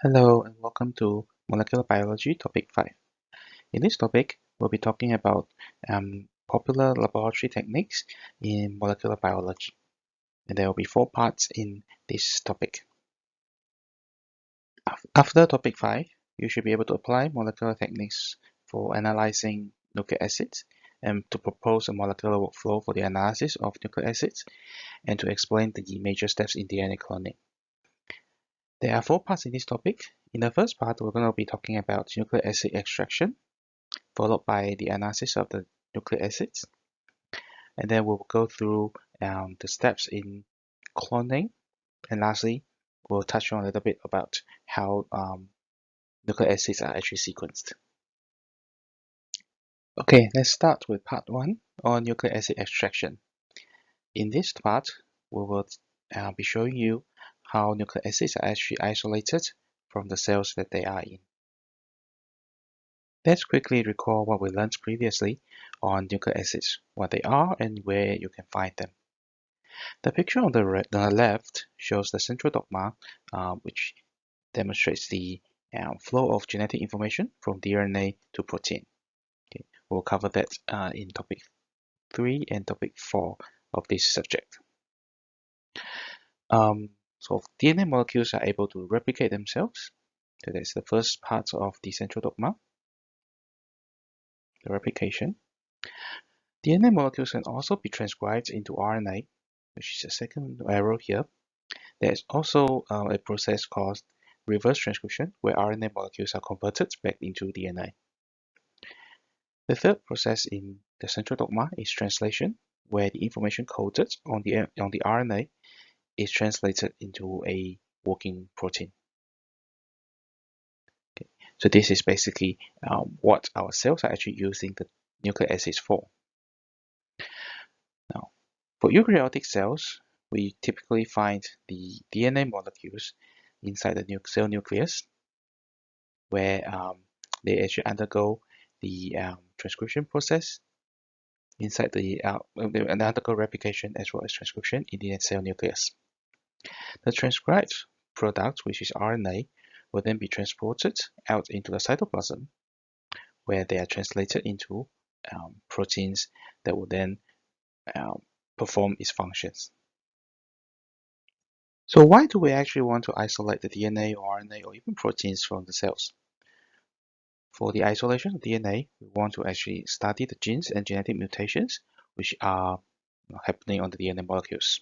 Hello and welcome to Molecular Biology Topic 5. In this topic, we'll be talking about popular laboratory techniques in molecular biology. And there will be 4 parts in this topic. After topic 5, you should be able to apply molecular techniques for analyzing nucleic acids and to propose a molecular workflow for the analysis of nucleic acids and to explain the major steps in DNA cloning. There are 4 parts in this topic. In the first part, we're going to be talking about nucleic acid extraction, followed by the analysis of the nucleic acids. And then we'll go through the steps in cloning. And lastly, we'll touch on a little bit about how nucleic acids are actually sequenced. Okay, let's start with part 1 on nucleic acid extraction. In this part, we will be showing you how nucleic acids are actually isolated from the cells that they are in. Let's quickly recall what we learned previously on nucleic acids, what they are and where you can find them. The picture on the left shows the central dogma, which demonstrates the flow of genetic information from DNA to protein. Okay. We'll cover that in topic 3 and topic 4 of this subject. So DNA molecules are able to replicate themselves. So that's the first part of the central dogma, the replication. DNA molecules can also be transcribed into RNA, which is the second arrow here. There's also a process called reverse transcription, where RNA molecules are converted back into DNA. The third process in the central dogma is translation, where the information coded on the RNA is translated into a working protein. Okay. So this is basically what our cells are actually using the nucleic acids for. Now, for eukaryotic cells, we typically find the DNA molecules inside the cell nucleus, where they actually undergo the transcription process inside the undergo replication as well as transcription in the cell nucleus. The transcribed product, which is RNA, will then be transported out into the cytoplasm, where they are translated into proteins that will then perform its functions. So why do we actually want to isolate the DNA or RNA or even proteins from the cells? For the isolation of DNA, we want to actually study the genes and genetic mutations which are happening on the DNA molecules.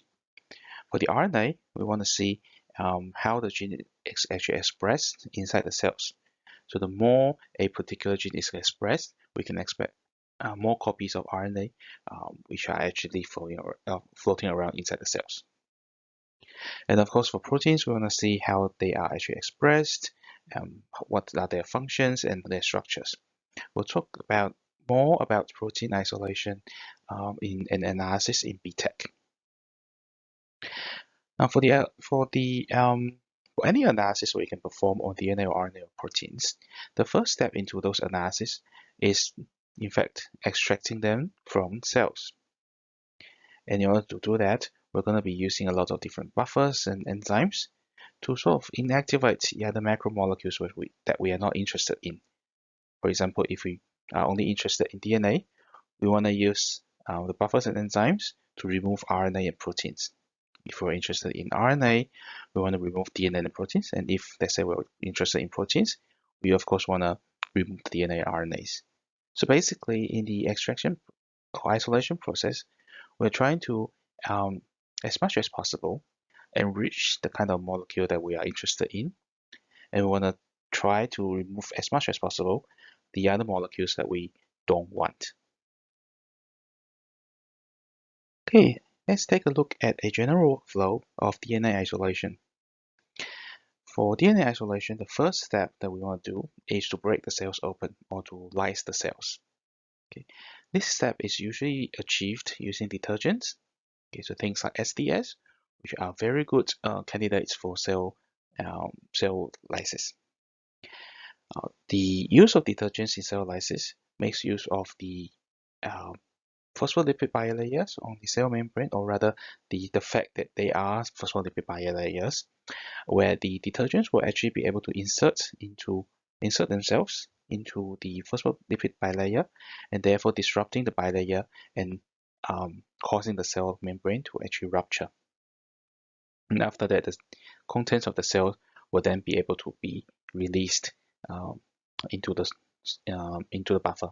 For the RNA, we want to see how the gene is actually expressed inside the cells. So the more a particular gene is expressed, we can expect more copies of RNA which are actually floating around inside the cells. And of course, for proteins, we want to see how they are actually expressed, what are their functions and their structures. We'll talk more about protein isolation in an analysis in BTEC. Now, for any analysis we can perform on DNA or RNA or proteins, the first step into those analyses is, in fact, extracting them from cells. And in order to do that, we're going to be using a lot of different buffers and enzymes to sort of inactivate the other macromolecules that we are not interested in. For example, if we are only interested in DNA, we want to use the buffers and enzymes to remove RNA and proteins. If we're interested in RNA, we want to remove DNA and proteins. And if, let's say, we're interested in proteins, we of course want to remove the DNA and RNAs. So basically, in the extraction or isolation process, we're trying to, as much as possible, enrich the kind of molecule that we are interested in. And we want to try to remove as much as possible the other molecules that we don't want. Okay, let's take a look at a general workflow of DNA isolation. For DNA isolation, the first step that we want to do is to break the cells open or to lyse the cells. Okay. This step is usually achieved using detergents, okay, so things like SDS, which are very good candidates for cell lysis. The use of detergents in cell lysis makes use of the phospholipid bilayers on the cell membrane, or rather the fact that they are phospholipid bilayers where the detergents will actually be able to insert themselves into the phospholipid bilayer, and therefore disrupting the bilayer and causing the cell membrane to actually rupture. And after that, the contents of the cell will then be able to be released into the buffer.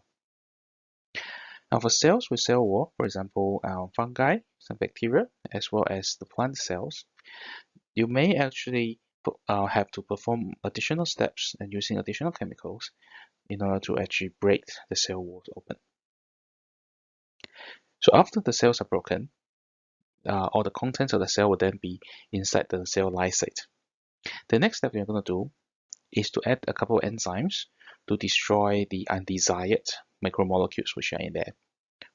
Now, for cells with cell wall, for example, fungi, some bacteria, as well as the plant cells, you may actually have to perform additional steps and using additional chemicals in order to actually break the cell walls open. So after the cells are broken, all the contents of the cell will then be inside the cell lysate. The next step we're going to do is to add a couple of enzymes to destroy the undesired macromolecules which are in there.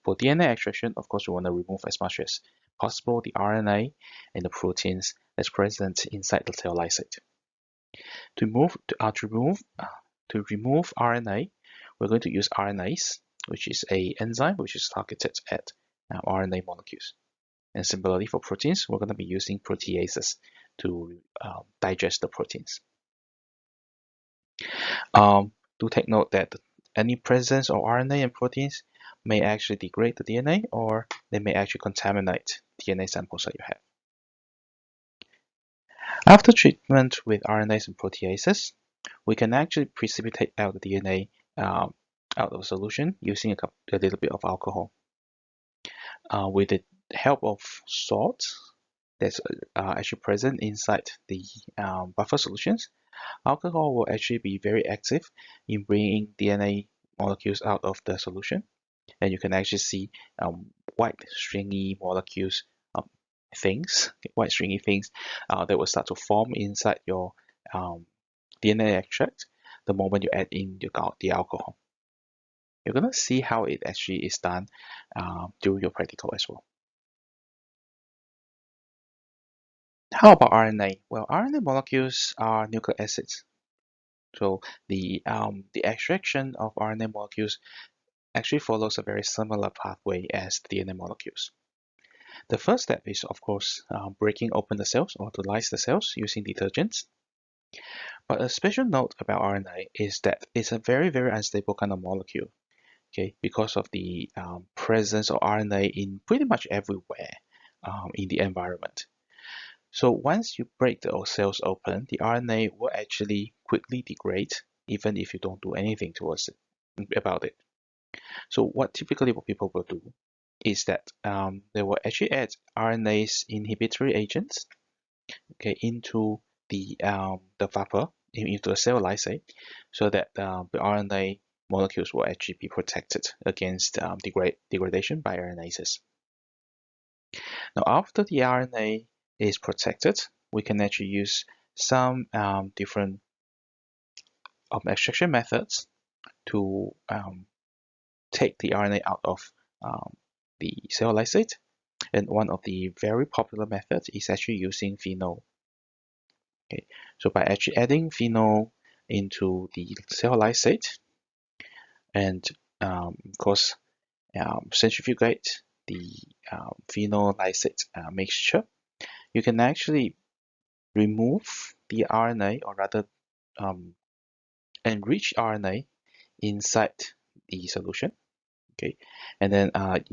For DNA extraction, of course, we want to remove as much as possible the RNA and the proteins that's present inside the cell lysate. To remove RNA, we're going to use RNase, which is an enzyme which is targeted at RNA molecules. And similarly for proteins, we're going to be using proteases to digest the proteins. Do take note that any presence of RNA and proteins may actually degrade the DNA, or they may actually contaminate DNA samples that you have. After treatment with RNase and proteases, we can actually precipitate out the DNA out of solution using a little bit of alcohol. With the help of salt that's actually present inside the buffer solutions, alcohol will actually be very active in bringing DNA molecules out of the solution, and you can actually see white stringy molecules, white stringy things that will start to form inside your DNA extract the moment you add in the alcohol. You're going to see how it actually is done during your practical as well. How about RNA? Well, RNA molecules are nucleic acids. So the extraction of RNA molecules actually follows a very similar pathway as the DNA molecules. The first step is, of course, breaking open the cells or to lyse the cells using detergents. But a special note about RNA is that it's a very, very unstable kind of molecule, okay, because of the presence of RNA in pretty much everywhere in the environment. So once you break the cells open, the RNA will actually quickly degrade, even if you don't do anything towards it about it. So what typically what people will do is that they will actually add RNase inhibitory agents, okay, into the vapor, into the cell lysate, so that the RNA molecules will actually be protected against degradation by RNases. Now, after the RNA is protected, we can actually use some different extraction methods to take the RNA out of the cell lysate. And one of the very popular methods is actually using phenol. Okay, so by actually adding phenol into the cell lysate and of course centrifugate the phenol lysate mixture, you can actually remove the RNA, or rather enrich RNA inside the solution. Okay, and then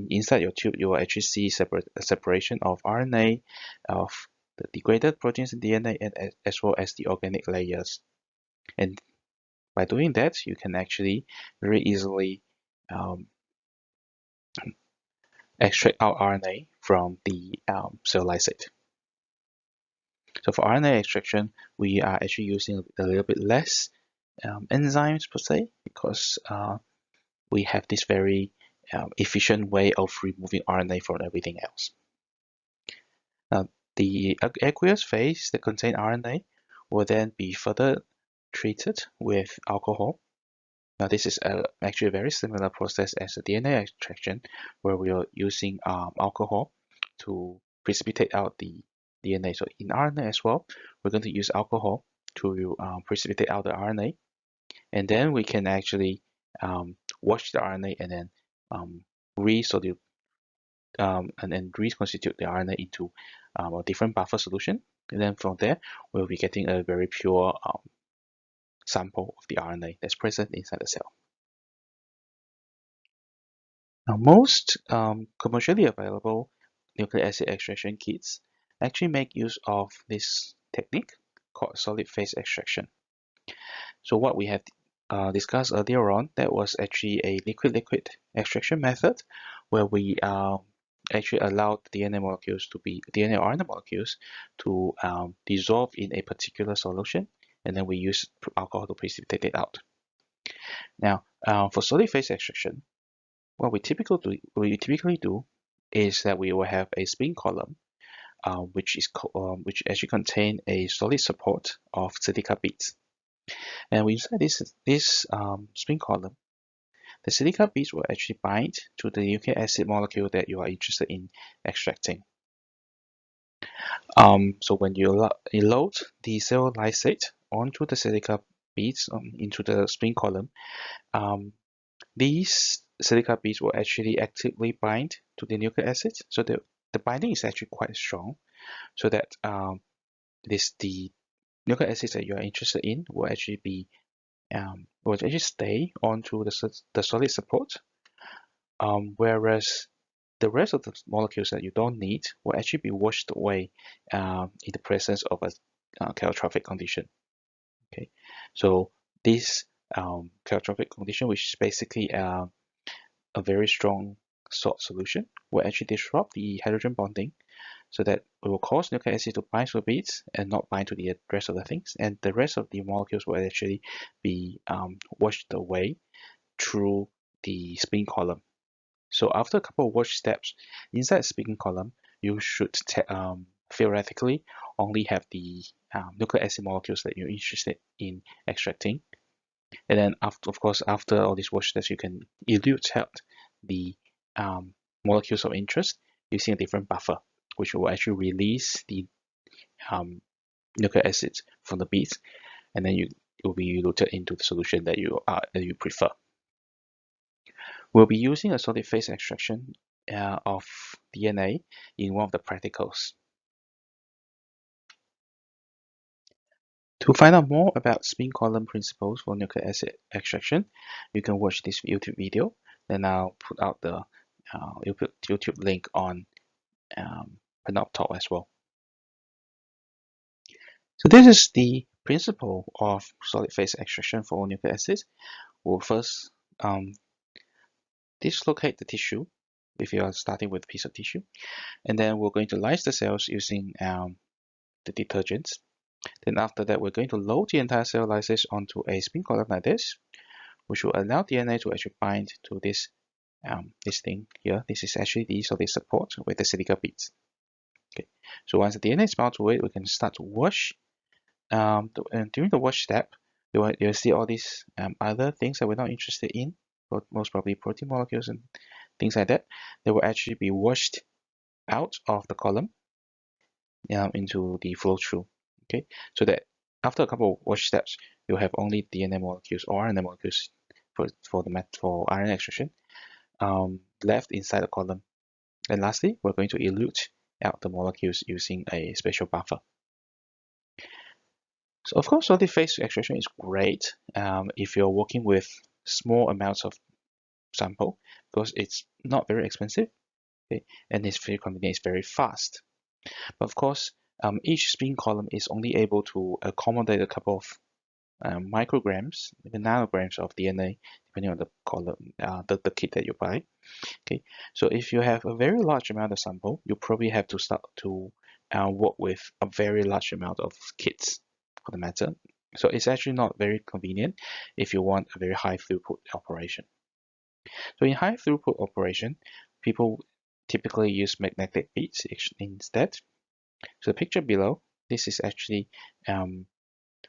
inside your tube, you will actually see a separation of RNA, of the degraded proteins in DNA, and as well as the organic layers. And by doing that, you can actually very easily extract out RNA from the cell lysate. So for RNA extraction, we are actually using a little bit less enzymes per se, because we have this very efficient way of removing RNA from everything else. Now, the aqueous phase that contain RNA will then be further treated with alcohol. Now, this is actually a very similar process as the DNA extraction, where we are using alcohol to precipitate out the DNA. So in RNA as well, we're going to use alcohol to precipitate out the RNA, and then we can actually wash the RNA and then reconstitute the RNA into a different buffer solution And then from there, we'll be getting a very pure sample of the RNA that's present inside the cell. Now, most commercially available nucleic acid extraction kits actually make use of this technique called solid phase extraction. So what we have discussed earlier on, that was actually a liquid-liquid extraction method where we actually allowed DNA molecules to be DNA or RNA molecules to dissolve in a particular solution, and then we use alcohol to precipitate it out. Now, for solid phase extraction, what we typically do is that we will have a spin column, which actually contain a solid support of silica beads. And inside this spin column, the silica beads will actually bind to the nucleic acid molecule that you are interested in extracting. So when you load the cell lysate onto the silica beads into the spin column, these silica beads will actually actively bind to the nucleic acid. So the binding is actually quite strong, so that the nucleic acids that you are interested in will actually be will actually stay onto the solid support, whereas the rest of the molecules that you don't need will actually be washed away in the presence of a calotrophic condition. Okay, so this calotrophic condition, which is basically a very strong salt solution, will actually disrupt the hydrogen bonding, so that it will cause nucleic acid to bind to the beads and not bind to the rest of the things, and the rest of the molecules will actually be washed away through the spin column. So after a couple of wash steps inside the spin column, you should theoretically only have the nucleic acid molecules that you're interested in extracting. And then after all these wash steps, you can elute out the molecules of interest using a different buffer, which will actually release the nucleic acids from the beads, and then it will be eluted into the solution that you prefer. We'll be using a solid phase extraction of DNA in one of the practicals. To find out more about spin column principles for nucleic acid extraction, you can watch this YouTube video. Then I'll put out the YouTube link on Panopto as well. So this is the principle of solid phase extraction for nucleic acids. We'll first dislocate the tissue if you are starting with a piece of tissue, and then we're going to lyse the cells using the detergents. Then after that, we're going to load the entire cell lysate onto a spin column like this, which will allow DNA to actually bind to this this thing here. This is actually the solid support with the silica beads. Okay, so once the DNA is bound to it, we can start to wash. And during the wash step, you'll see all these other things that we're not interested in, but most probably protein molecules and things like that. They will actually be washed out of the column into the flow through. Okay, so that after a couple of wash steps, you'll have only DNA molecules or RNA molecules for RNA extraction left inside the column. And lastly, we're going to elute out the molecules using a special buffer. So of course, solid phase extraction is great if you're working with small amounts of sample, because it's not very expensive, okay, and it's very convenient, it's very fast. But of course, each spin column is only able to accommodate a couple of micrograms, even nanograms of DNA, depending on the column, the kit that you buy. Okay, so if you have a very large amount of sample, you probably have to start to work with a very large amount of kits for the matter. So it's actually not very convenient if you want a very high throughput operation. So in high throughput operation, people typically use magnetic beads instead. So the picture below, this is actually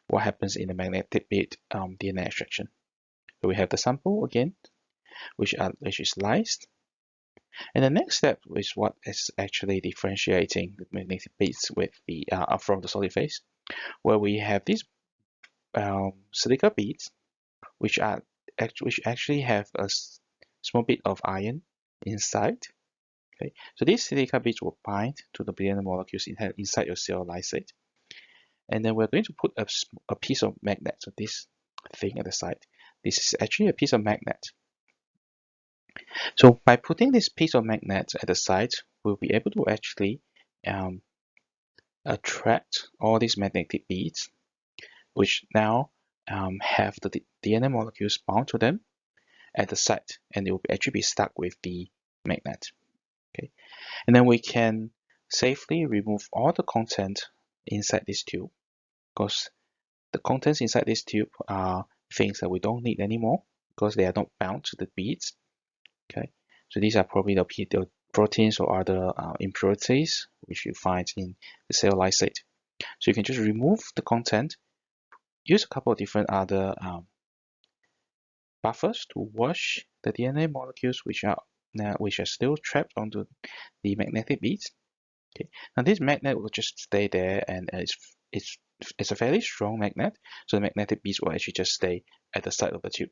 what happens in the magnetic bead DNA extraction. So we have the sample again, which is lysed. And the next step is what is actually differentiating the magnetic beads with the from the solid phase, where we have these silica beads, which actually have a small bit of iron inside. Okay, so these silica beads will bind to the DNA molecules inside your cell lysate. And then we're going to put a piece of magnet, so this thing at the side. This is actually a piece of magnet. So by putting this piece of magnet at the side, we'll be able to actually attract all these magnetic beads, which now have the DNA molecules bound to them at the site, and it will actually be stuck with the magnet. Okay, and then we can safely remove all the content inside this tube, because the contents inside this tube are things that we don't need anymore because they are not bound to the beads. Okay, so these are probably the proteins or other impurities which you find in the cell lysate. So you can just remove the content, use a couple of different other buffers to wash the DNA molecules which are still trapped onto the magnetic beads. Okay, now this magnet will just stay there, and it's a fairly strong magnet, so the magnetic beads will actually just stay at the side of the tube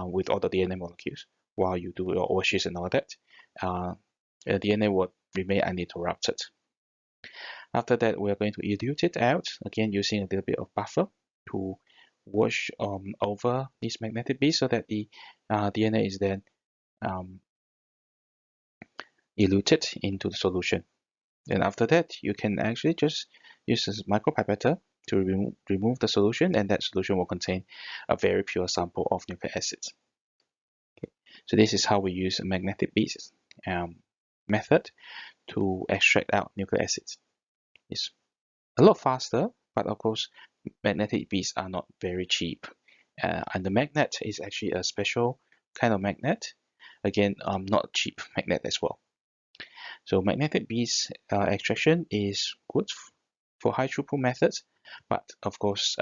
with all the DNA molecules while you do your washes and all that. The DNA will remain uninterrupted. After that, we're going to elute it out, again using a little bit of buffer to wash over these magnetic beads so that the DNA is then eluted into the solution. And after that, you can actually just use this micropipetter to remove the solution, and that solution will contain a very pure sample of nucleic acids. Okay. So this is how we use a magnetic beads method to extract out nucleic acids. It's a lot faster, but of course, magnetic beads are not very cheap. And the magnet is actually a special kind of magnet. Again, not cheap magnet as well. So magnetic beads extraction is good for high throughput methods, but of course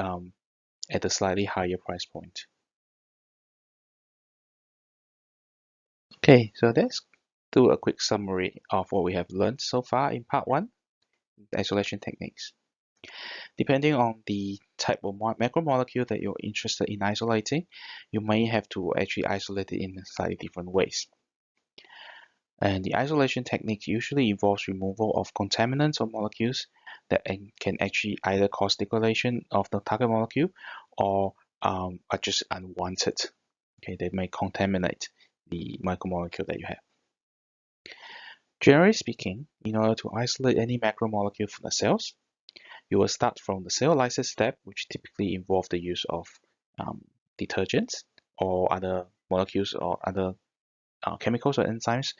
at a slightly higher price point. Okay, so let's do a quick summary of what we have learned so far in part 1, isolation techniques. Depending on the type of macromolecule that you're interested in isolating, you may have to actually isolate it in slightly different ways. And the isolation technique usually involves removal of contaminants or molecules that can actually either cause degradation of the target molecule or are just unwanted. Okay, they may contaminate the micromolecule that you have. Generally speaking, in order to isolate any macromolecule from the cells, you will start from the cell lysis step, which typically involve the use of detergents or other molecules or other chemicals or enzymes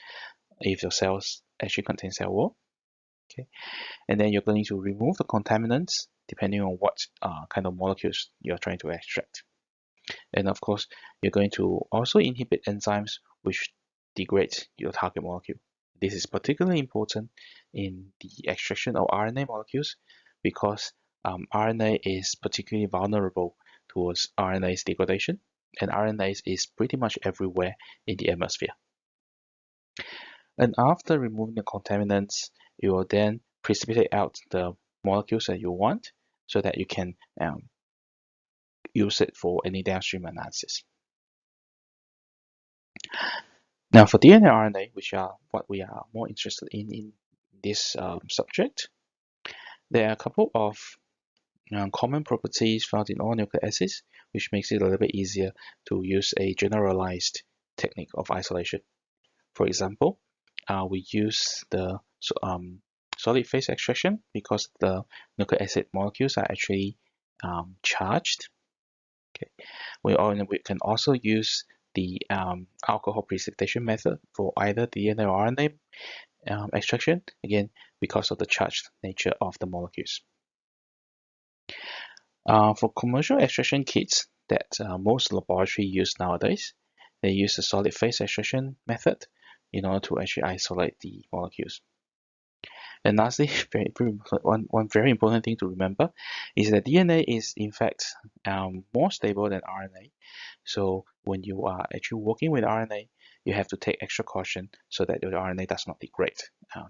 if your cells actually contain cell wall. Okay, and then you're going to remove the contaminants depending on what kind of molecules you're trying to extract. And of course, you're going to also inhibit enzymes which degrade your target molecule. This is particularly important in the extraction of RNA molecules because RNA is particularly vulnerable towards RNase degradation, and RNase is pretty much everywhere in the atmosphere. And after removing the contaminants, you will then precipitate out the molecules that you want so that you can use it for any downstream analysis. Now for DNA RNA, which are what we are more interested in this subject, there are a couple of common properties found in all nucleic acids, which makes it a little bit easier to use a generalized technique of isolation. For example, we use the solid phase extraction because the nucleic acid molecules are actually charged. Okay, we can also use the alcohol precipitation method for either DNA or RNA extraction, again because of the charged nature of the molecules. For commercial extraction kits that most laboratories use nowadays, they use the solid phase extraction method in order to actually isolate the molecules. And lastly, one very important thing to remember is that DNA is in fact more stable than RNA. So when you are actually working with RNA, you have to take extra caution so that your RNA does not degrade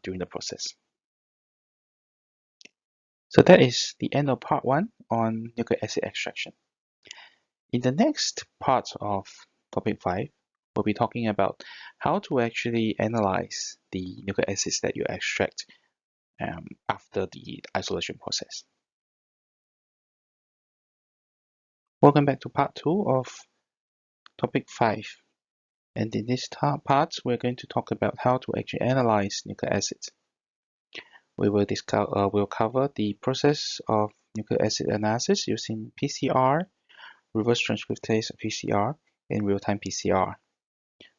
during the process. So that is the end of part 1 on nucleic acid extraction. In the next part of topic 5, we'll be talking about how to actually analyze the nucleic acids that you extract after the isolation process. Welcome back to part 2 of topic 5. And in this part, we're going to talk about how to actually analyze nucleic acids. We'll cover the process of nucleic acid analysis using PCR, reverse transcriptase PCR, and real-time PCR.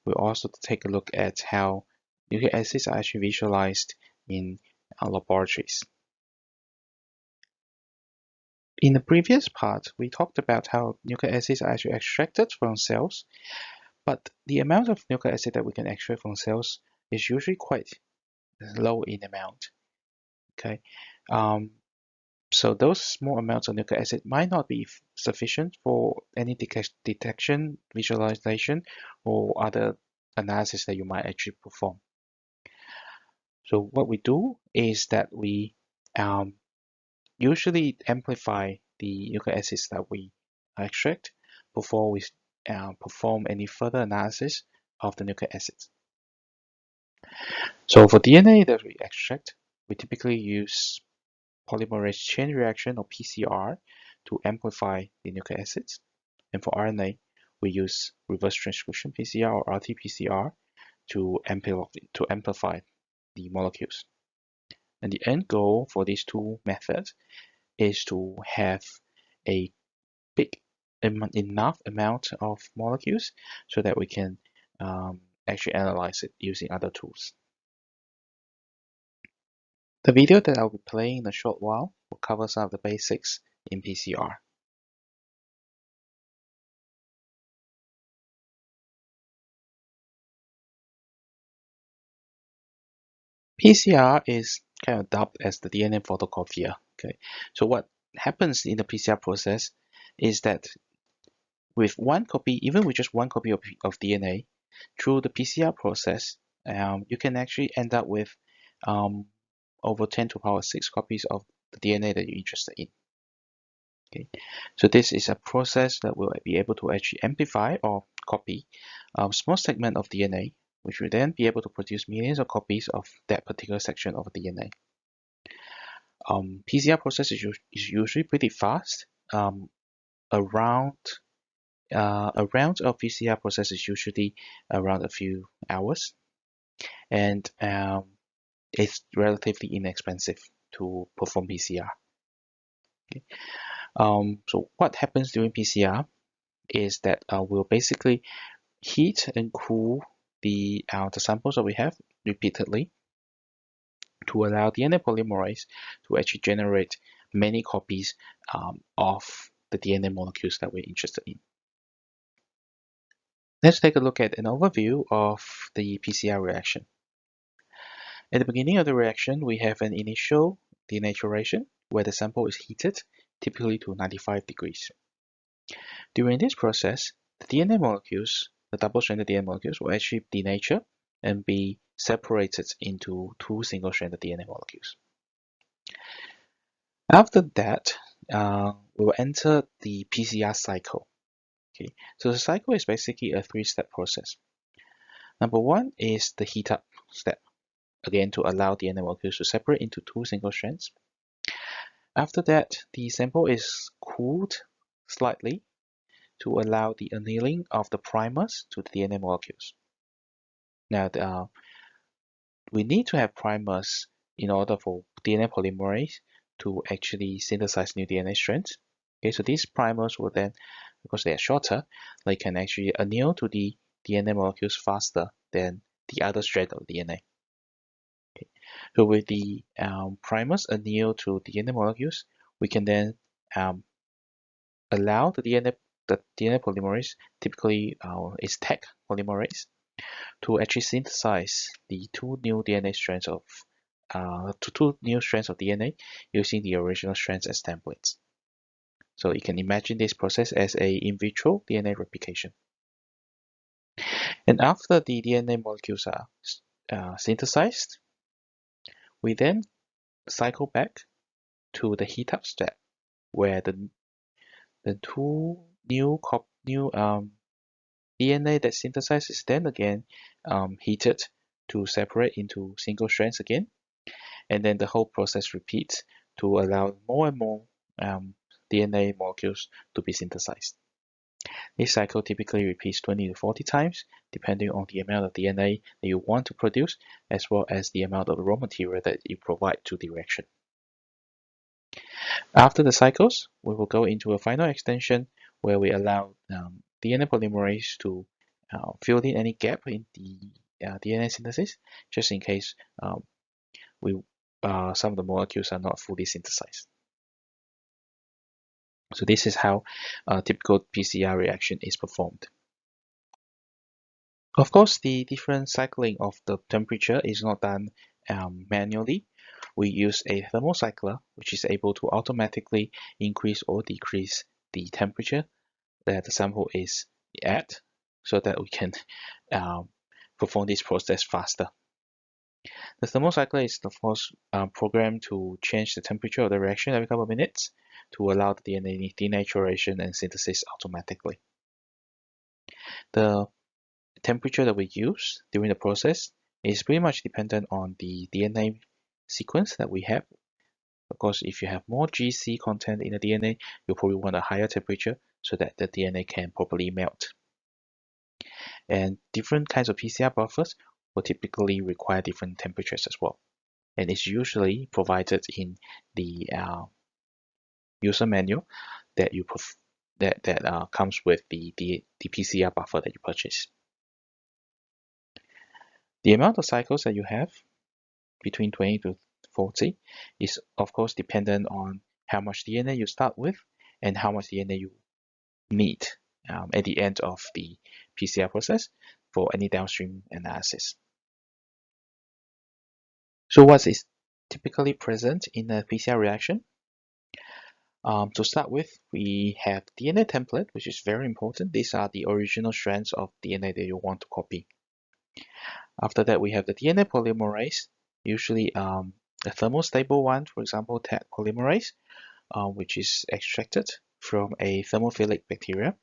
We'll also take a look at how nucleic acids are actually visualized in laboratories. In the previous part, we talked about how nucleic acids are actually extracted from cells, but the amount of nucleic acid that we can extract from cells is usually quite low in amount. Okay, so those small amounts of nucleic acid might not be sufficient for any detection, visualization, or other analysis that you might actually perform. So what we do is that we usually amplify the nucleic acids that we extract before we perform any further analysis of the nucleic acids. So for DNA that we extract, we typically use polymerase chain reaction or PCR to amplify the nucleic acids. And for RNA, we use reverse transcription PCR or RT-PCR to amplify the molecules. And the end goal for these two methods is to have a enough amount of molecules so that we can actually analyze it using other tools. The video that I'll be playing in a short while will cover some of the basics in PCR. PCR is kind of dubbed as the DNA photocopier. Okay, so what happens in the PCR process is that with one copy, even with just one copy of DNA, through the PCR process, you can actually end up with over 10 to the power 6 copies of the DNA that you're interested in. Okay, so this is a process that will be able to actually amplify or copy a small segment of DNA, which will then be able to produce millions of copies of that particular section of DNA. PCR process is usually pretty fast. A round of PCR process is usually around a few hours, and it's relatively inexpensive to perform PCR. Okay. So what happens during PCR is that we'll basically heat and cool the samples that we have repeatedly to allow DNA polymerase to actually generate many copies of the DNA molecules that we're interested in. Let's take a look at an overview of the PCR reaction. At the beginning of the reaction, we have an initial denaturation where the sample is heated, typically to 95 degrees. During this process, the DNA molecules, the double-stranded DNA molecules, will actually denature and be separated into two single-stranded DNA molecules. After that, we will enter the PCR cycle. Okay, so the cycle is basically a three-step process. Number one is the heat up step, again to allow DNA molecules to separate into two single strands. After that, the sample is cooled slightly to allow the annealing of the primers to the DNA molecules. Now, we need to have primers in order for DNA polymerase to actually synthesize new DNA strands. Okay, so these primers will then, because they are shorter, they can actually anneal to the DNA molecules faster than the other strand of DNA. Okay. So with the primers anneal to DNA molecules, we can then allow the DNA polymerase, typically is Taq polymerase, to actually synthesize the two new strands of DNA using the original strands as templates. So you can imagine this process as a in vitro DNA replication. And after the DNA molecules are synthesized, we then cycle back to the heat up step, where the two new DNA that synthesizes is then again heated to separate into single strands again, and then the whole process repeats to allow more and more DNA molecules to be synthesized. This cycle typically repeats 20 to 40 times, depending on the amount of DNA that you want to produce, as well as the amount of raw material that you provide to the reaction. After the cycles, we will go into a final extension where we allow DNA polymerase to fill in any gap in the DNA synthesis, just in case some of the molecules are not fully synthesized. So this is how a typical PCR reaction is performed. Of course, the different cycling of the temperature is not done manually. We use a thermocycler, which is able to automatically increase or decrease the temperature that the sample is at, so that we can perform this process faster. The thermocycler is, of course, programmed to change the temperature of the reaction every couple of minutes to allow the DNA denaturation and synthesis automatically. The temperature that we use during the process is pretty much dependent on the DNA sequence that we have. Of course, if you have more GC content in the DNA, you'll probably want a higher temperature so that the DNA can properly melt. And different kinds of PCR buffers will typically require different temperatures as well. And it's usually provided in the user manual that comes with the PCR buffer that you purchase. The amount of cycles that you have, between 20 to 40, is of course dependent on how much DNA you start with and how much DNA you need at the end of the PCR process for any downstream analysis. So what is typically present in a PCR reaction? To start with, we have DNA template, which is very important. These are the original strands of DNA that you want to copy. After that, we have the DNA polymerase, usually a thermostable one, for example, Taq polymerase, which is extracted from a thermophilic bacteria.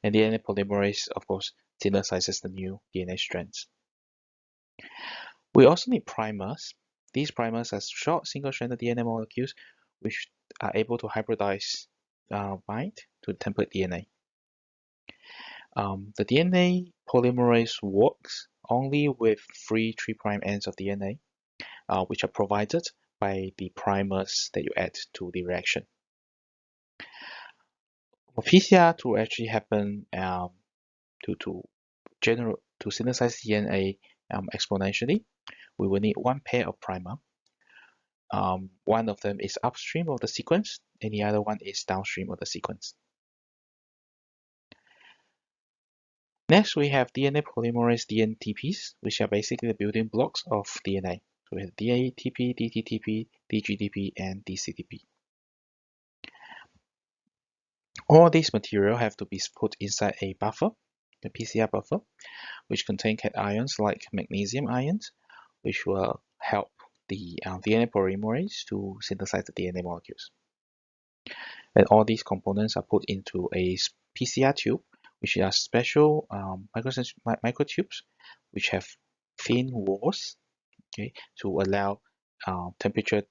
And DNA polymerase, of course, synthesizes the new DNA strands. We also need primers. These primers are short single-stranded DNA molecules which are able to hybridize bind to template DNA. The DNA polymerase works only with free 3' ends of DNA, which are provided by the primers that you add to the reaction. For PCR to actually happen, to synthesize DNA exponentially, we will need one pair of primer. One of them is upstream of the sequence, and the other one is downstream of the sequence. Next, we have DNA polymerase DNTPs, which are basically the building blocks of DNA. So we have DATP, DTTP, DGTP, and DCTP. All these material have to be put inside a buffer, the PCR buffer, which contain cations like magnesium ions, which will help the DNA polymerase to synthesize the DNA molecules. And all these components are put into a PCR tube, which are special microtubes, which have thin walls, okay, to allow temperature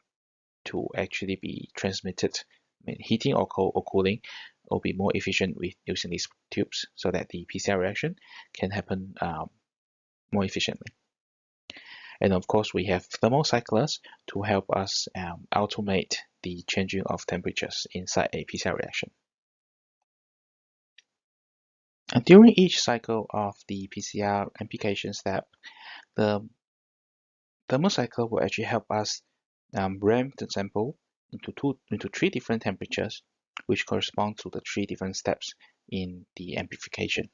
to actually be transmitted. I mean, heating or cooling will be more efficient with using these tubes, so that the PCR reaction can happen more efficiently. And of course, we have thermocyclers to help us automate the changing of temperatures inside a PCR reaction. And during each cycle of the PCR amplification step, the thermocycler will actually help us ramp the sample into 3 different temperatures, which correspond to the 3 different steps in the amplification.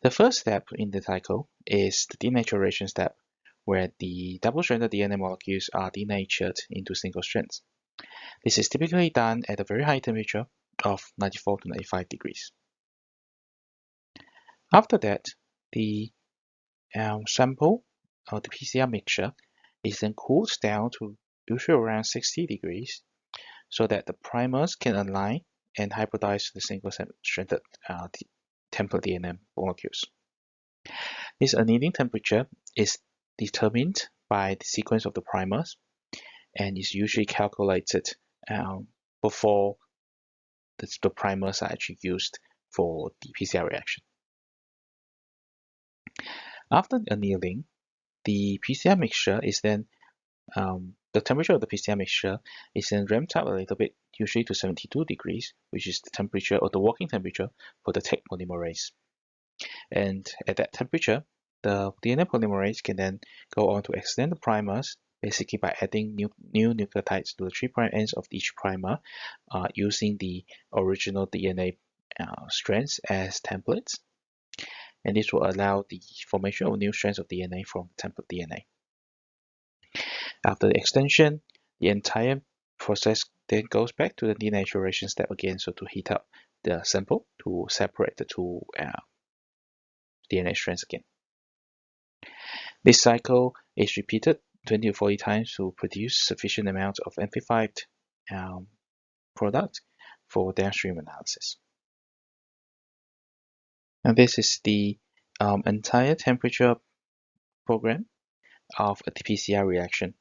The first step in the cycle is the denaturation step, where the double-stranded DNA molecules are denatured into single strands. This is typically done at a very high temperature of 94 to 95 degrees. After that, the sample or the PCR mixture is then cooled down to usually around 60 degrees, so that the primers can align and hybridize the single-stranded template DNA molecules. This annealing temperature is determined by the sequence of the primers and is usually calculated before the primers are actually used for the PCR reaction. After annealing, the PCR mixture is then the temperature of the PCR mixture is then ramped up a little bit, usually to 72 degrees, which is the temperature or the working temperature for the tech polymerase. And at that temperature, the DNA polymerase can then go on to extend the primers, basically by adding new nucleotides to the 3' ends of each primer, using the original DNA strands as templates. And this will allow the formation of new strands of DNA from template DNA. After the extension, the entire process then goes back to the denaturation step again, so to heat up the sample to separate the two DNA strands again. This cycle is repeated 20 to 40 times to produce sufficient amount of amplified product for downstream analysis. And this is the entire temperature program of a PCR reaction.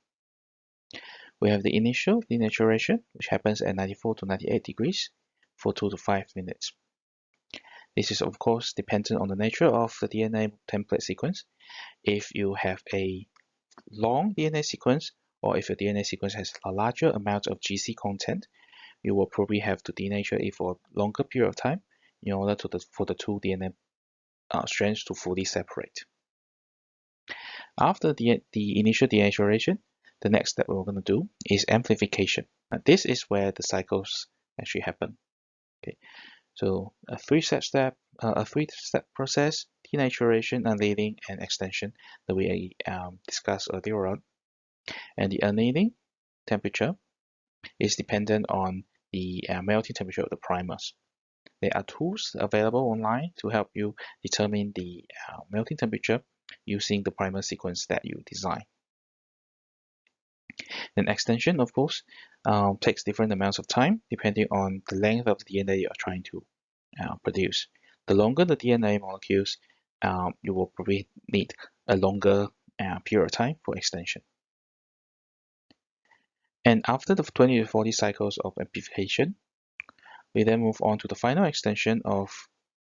We have the initial denaturation, which happens at 94 to 98 degrees for 2 to 5 minutes. This is of course dependent on the nature of the DNA template sequence. If you have a long DNA sequence, or if your DNA sequence has a larger amount of GC content, you will probably have to denature it for a longer period of time in order for the two DNA strands to fully separate. After the initial denaturation, the next step we're going to do is amplification. Now, this is where the cycles actually happen. Okay, so a three-step process: denaturation, annealing, and extension that we discussed earlier on. And the annealing temperature is dependent on the melting temperature of the primers. There are tools available online to help you determine the melting temperature using the primer sequence that you design. Then extension, of course, takes different amounts of time depending on the length of the DNA you are trying to produce. The longer the DNA molecules, you will probably need a longer period of time for extension. And after the 20 to 40 cycles of amplification, we then move on to the final extension of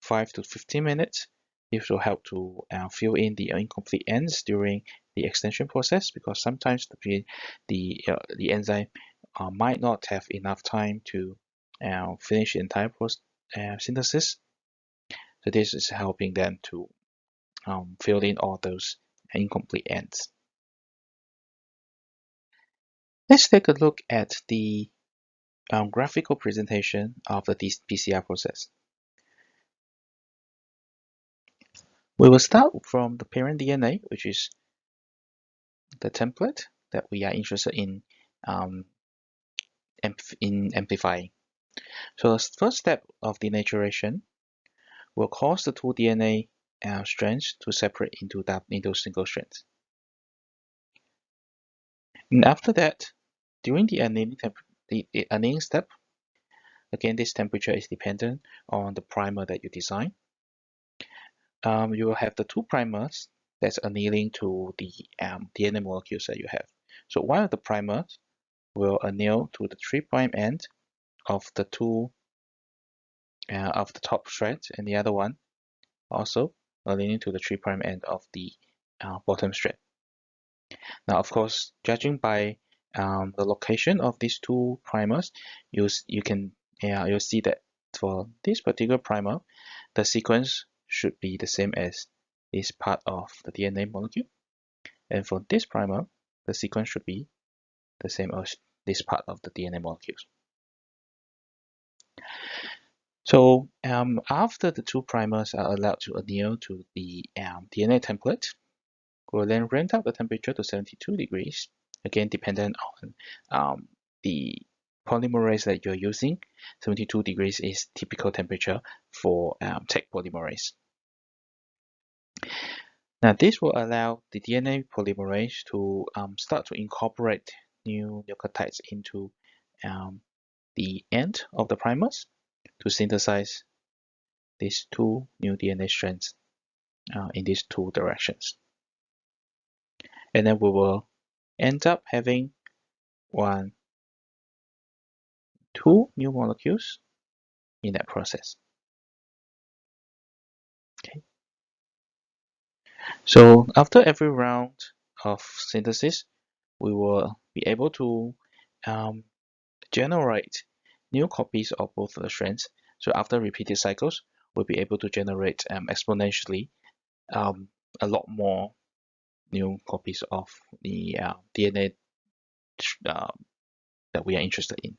5 to 15 minutes. This will help to fill in the incomplete ends during the extension process, because sometimes the enzyme might not have enough time to finish the entire synthesis. So this is helping them to fill in all those incomplete ends. Let's take a look at the graphical presentation of the PCR process. We will start from the parent DNA, which is the template that we are interested in amplifying. So the first step of denaturation will cause the two DNA strands to separate into single strands. And after that, during the annealing step, again, this temperature is dependent on the primer that you design. You will have the two primers that's annealing to the DNA molecules that you have. So one of the primers will anneal to the 3' end of the top strand, and the other one also annealing to the 3' end of the bottom strand. Now, of course, judging by the location of these two primers, you'll see that for this particular primer, the sequence should be the same as this part of the DNA molecule, and for this primer, the sequence should be the same as this part of the DNA molecules. So after the two primers are allowed to anneal to the DNA template, we'll then ramp up the temperature to 72 degrees, again dependent on the polymerase that you're using. 72 degrees is typical temperature for tech polymerase. Now this will allow the DNA polymerase to start to incorporate new nucleotides into the end of the primers to synthesize these two new DNA strands in these two directions. And then we will end up having one 2 new molecules in that process. Okay. So after every round of synthesis, we will be able to generate new copies of both the strands. So after repeated cycles, we'll be able to generate exponentially a lot more new copies of the DNA that we are interested in.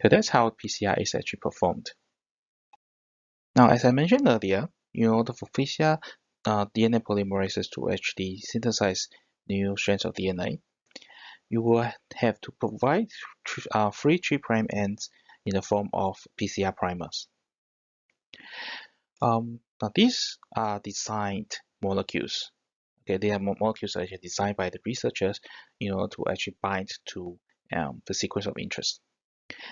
So that's how PCR is actually performed. Now, as I mentioned earlier, for PCR DNA polymerases to actually synthesize new strands of DNA, you will have to provide free 3' ends in the form of PCR primers. Now these are designed molecules. Okay, they are molecules actually designed by the researchers to actually bind to the sequence of interest.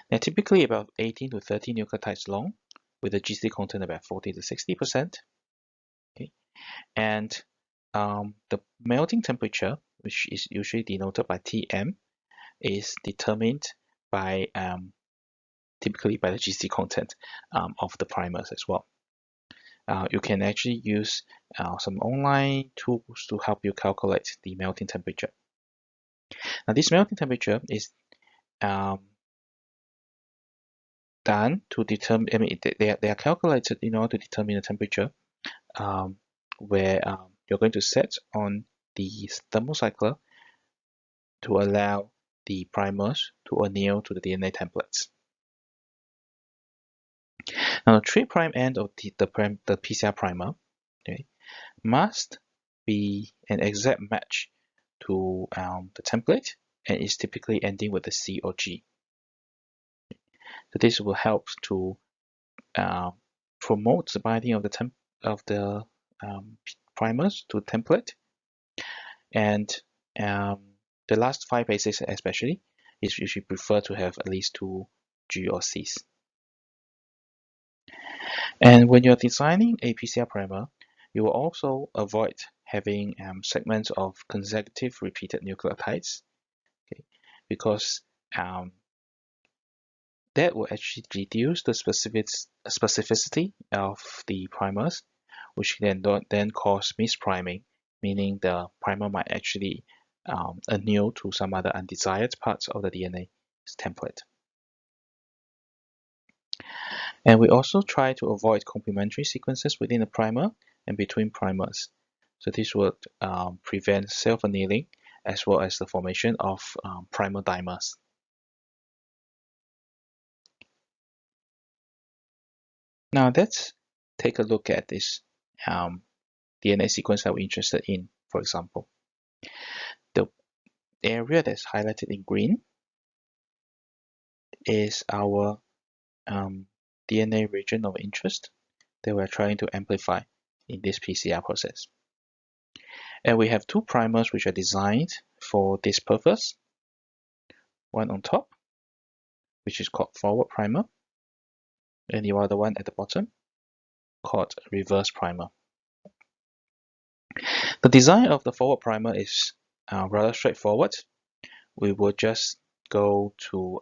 They're typically about 18 to 30 nucleotides long, with a GC content about 40 to 60%. Okay, and the melting temperature, which is usually denoted by Tm, is determined by typically by the GC content of the primers as well. You can actually use some online tools to help you calculate the melting temperature. Now, this melting temperature is done to determine, they are calculated in order to determine the temperature where you're going to set on the thermocycler to allow the primers to anneal to the DNA templates. Now, the 3' end of the PCR primer, okay, must be an exact match to the template, and is typically ending with a C or G. So this will help to promote the binding of the primers to template, and the last 5 bases especially is usually preferred to have at least 2 G or Cs. And when you're designing a PCR primer, you will also avoid having segments of consecutive repeated nucleotides, okay, because that will actually reduce the specificity of the primers, which can then cause mispriming, meaning the primer might actually anneal to some other undesired parts of the DNA template. And we also try to avoid complementary sequences within the primer and between primers. So this would prevent self-annealing as well as the formation of primer dimers. Now let's take a look at this DNA sequence that we're interested in. For example, the area that's highlighted in green is our DNA region of interest that we're trying to amplify in this PCR process. And we have 2 primers which are designed for this purpose. One on top, which is called forward primer, and the other one at the bottom called reverse primer. The design of the forward primer is rather straightforward. We will just go to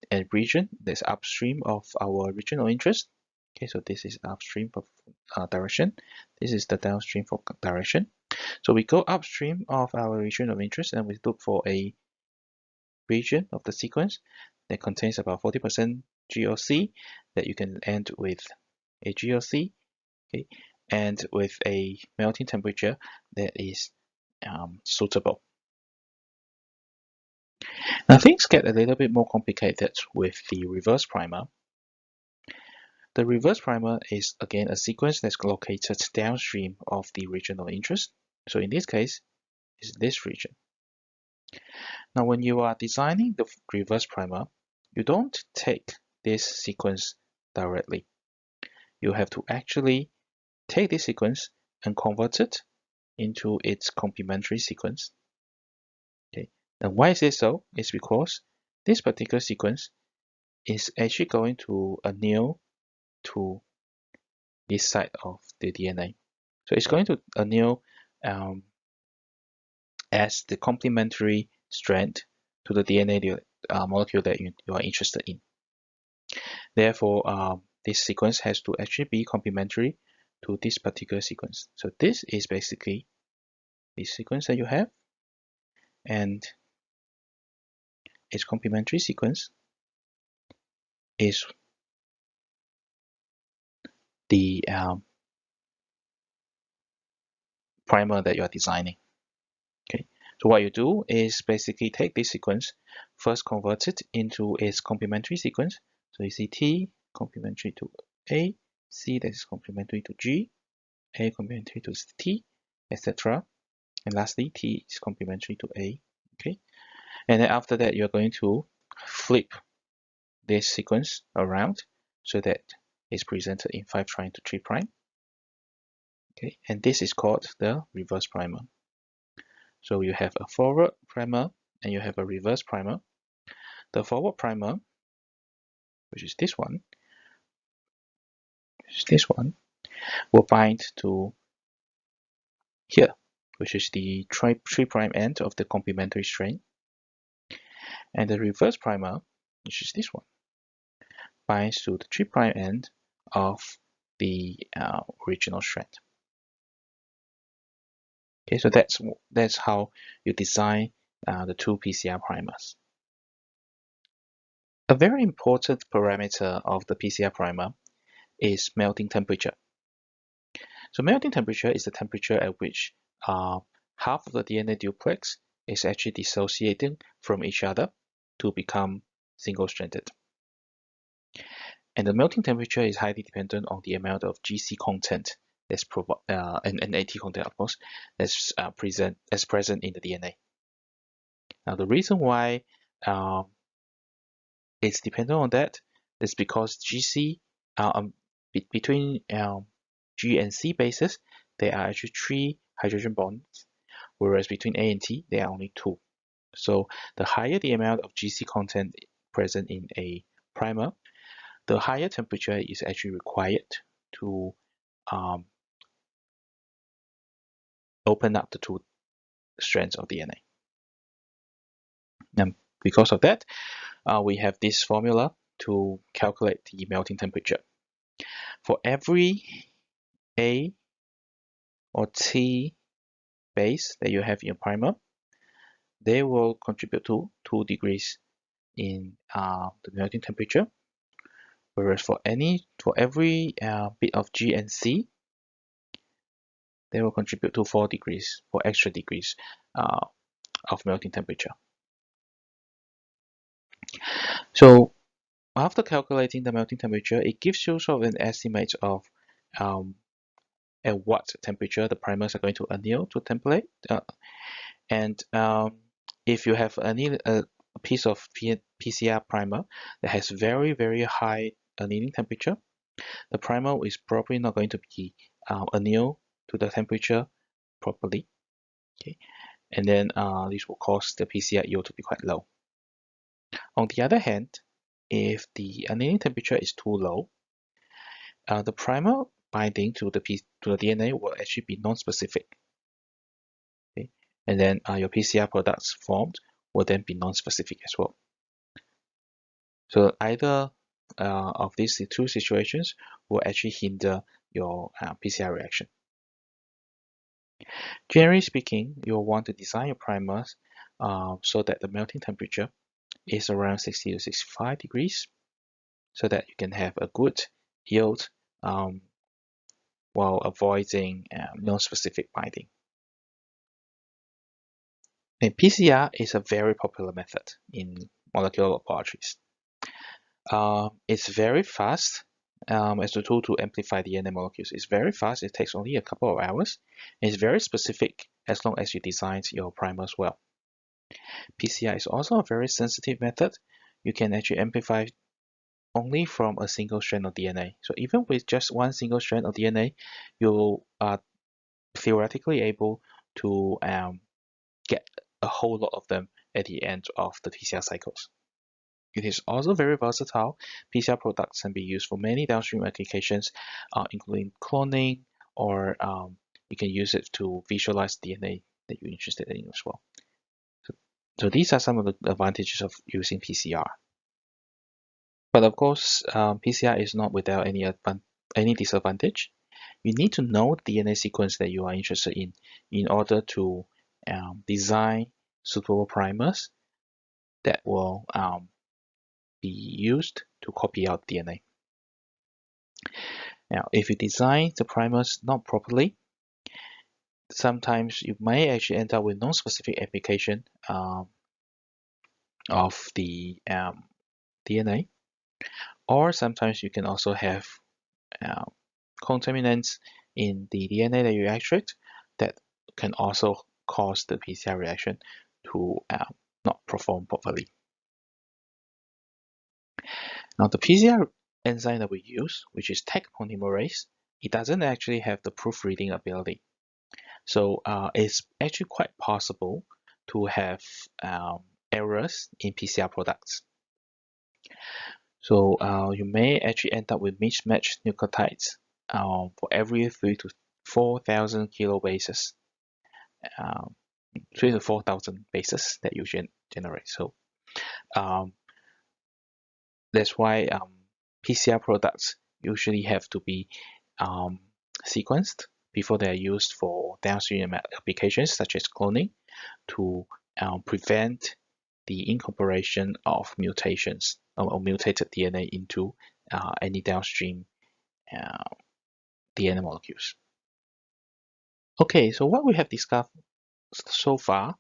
a region that's upstream of our region of interest. Okay, so this is upstream of direction. This is the downstream for direction. So we go upstream of our region of interest and we look for a region of the sequence that contains about 40% GOC that you can end with a GOC, okay, and with a melting temperature that is suitable. Now things get a little bit more complicated with the reverse primer. The reverse primer is again a sequence that's located downstream of the region of interest. So in this case, it's this region. Now when you are designing the reverse primer, you don't take this sequence directly. You have to actually take this sequence and convert it into its complementary sequence. Okay. And why is this so? It's because this particular sequence is actually going to anneal to this side of the DNA. So it's going to anneal as the complementary strand to the DNA molecule that you are interested in. Therefore, this sequence has to actually be complementary to this particular sequence. So this is basically the sequence that you have, and its complementary sequence is the primer that you are designing. Okay, so what you do is basically take this sequence, first convert it into its complementary sequence. So you see T complementary to A, C that is complementary to G, A complementary to T, etc. And lastly, T is complementary to A. Okay, and then after that, you're going to flip this sequence around so that it's presented in 5' to 3'. Okay, and this is called the reverse primer. So you have a forward primer and you have a reverse primer. The forward primer, which is this one, will bind to here, which is the 3' end of the complementary strand. And the reverse primer, which is this one, binds to the 3' end of the original strand. Okay, so that's how you design the two PCR primers. A very important parameter of the PCR primer is melting temperature. So melting temperature is the temperature at which half of the DNA duplex is actually dissociating from each other to become single-stranded. And the melting temperature is highly dependent on the amount of GC content that's and AT content, of course, that's present in the DNA. Now, the reason why it's dependent on that is because GC between G and C bases, there are actually 3 hydrogen bonds, whereas between A and T, there are only 2. So the higher the amount of GC content present in a primer, the higher temperature is actually required to open up the 2 strands of DNA. And because of that, we have this formula to calculate the melting temperature. For every A or T base that you have in your primer, they will contribute to 2 degrees in the melting temperature. Whereas for every bit of G and C, they will contribute to 4 degrees, 4 extra degrees of melting temperature. So after calculating the melting temperature, it gives you sort of an estimate of at what temperature the primers are going to anneal to template. And if you have a piece of PCR primer that has very, very high annealing temperature, the primer is probably not going to be annealed to the temperature properly. Okay, and then this will cause the PCR yield to be quite low. On the other hand, if the annealing temperature is too low, the primer binding to the DNA will actually be non-specific. Okay, and then your PCR products formed will then be non-specific as well. So either of these 2 situations will actually hinder your PCR reaction. Generally speaking, you'll want to design your primers so that the melting temperature is around 60 to 65 degrees so that you can have a good yield while avoiding non-specific binding. And PCR is a very popular method in molecular laboratories. It's very fast as a tool to amplify DNA molecules. It's very fast. It takes only a couple of hours. It's very specific as long as you design your primers well. PCR is also a very sensitive method. You can actually amplify only from a single strand of DNA. So even with just one single strand of DNA, you are theoretically able to get a whole lot of them at the end of the PCR cycles. It is also very versatile. PCR products can be used for many downstream applications, including cloning, or you can use it to visualize DNA that you're interested in as well. So So these are some of the advantages of using PCR. But of course, PCR is not without any disadvantage. You need to know the DNA sequence that you are interested in order to design suitable primers that will be used to copy out DNA. Now, if you design the primers not properly, sometimes you may actually end up with non-specific application of the DNA, or sometimes you can also have contaminants in the DNA that you extract that can also cause the PCR reaction to not perform properly. Now, the PCR enzyme that we use, which is Taq polymerase, it doesn't actually have the proofreading ability. So it's actually quite possible to have errors in PCR products. So you may actually end up with mismatched nucleotides for every 3,000 to 4,000 kilobases, 3,000 to 4,000 bases that you generate. So that's why PCR products usually have to be sequenced before they are used for downstream applications such as cloning to prevent the incorporation of mutations or mutated DNA into any downstream DNA molecules. Okay, so what we have discussed so far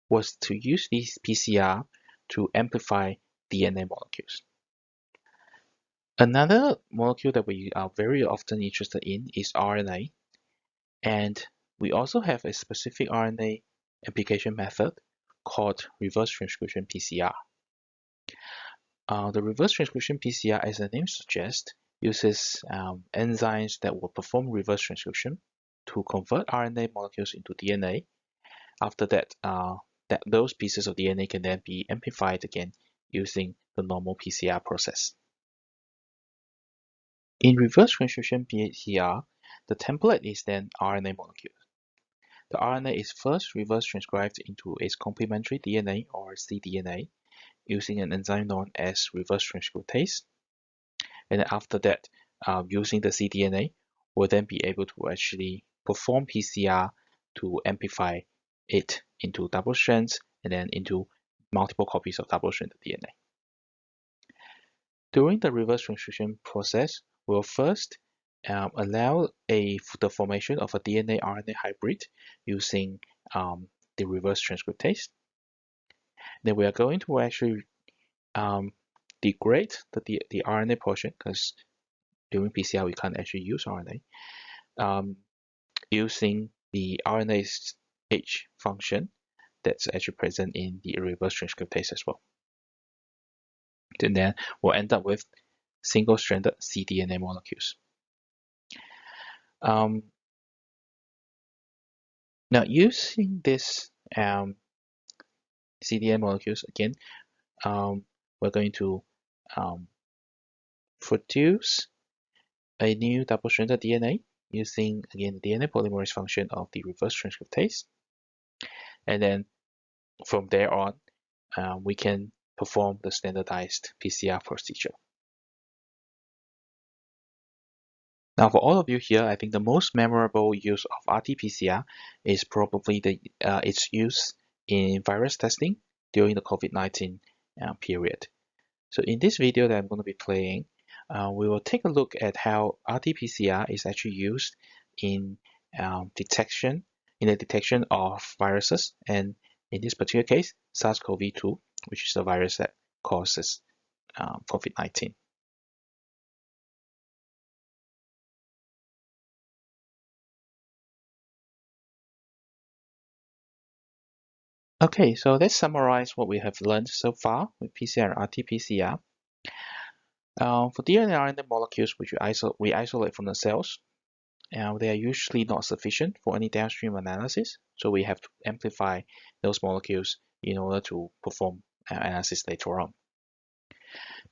was to use these PCR to amplify DNA molecules. Another molecule that we are very often interested in is RNA, and we also have a specific RNA application method called reverse transcription PCR. The reverse transcription PCR, as the name suggests, uses enzymes that will perform reverse transcription to convert RNA molecules into DNA. After that, those pieces of DNA can then be amplified again using the normal PCR process. In reverse transcription PCR, the template is then RNA molecules. The RNA is first reverse transcribed into its complementary DNA or cDNA using an enzyme known as reverse transcriptase. And then after that, using the cDNA, we'll then be able to actually perform PCR to amplify it into double strands and then into multiple copies of double-stranded DNA. During the reverse transcription process, we'll first allow the formation of a DNA-RNA hybrid using the reverse transcriptase. Then we are going to actually degrade the RNA portion, because during PCR we can't actually use RNA, using the RNase H function that's actually present in the reverse transcriptase as well. And then we'll end up with single-stranded cDNA molecules. Now, using this cDNA molecules again, we're going to produce a new double-stranded DNA using again the DNA polymerase function of the reverse transcriptase, and then from there on, we can perform the standardized PCR procedure. Now, for all of you here, I think the most memorable use of RT-PCR is probably its use in virus testing during the COVID-19 period. So in this video that I'm going to be playing, we will take a look at how RT-PCR is actually used in the detection of viruses, and in this particular case, SARS-CoV-2, which is the virus that causes COVID-19. Okay, so let's summarize what we have learned so far with PCR and RT-PCR. For DNA and RNA molecules which we isolate from the cells, they are usually not sufficient for any downstream analysis, so we have to amplify those molecules in order to perform analysis later on.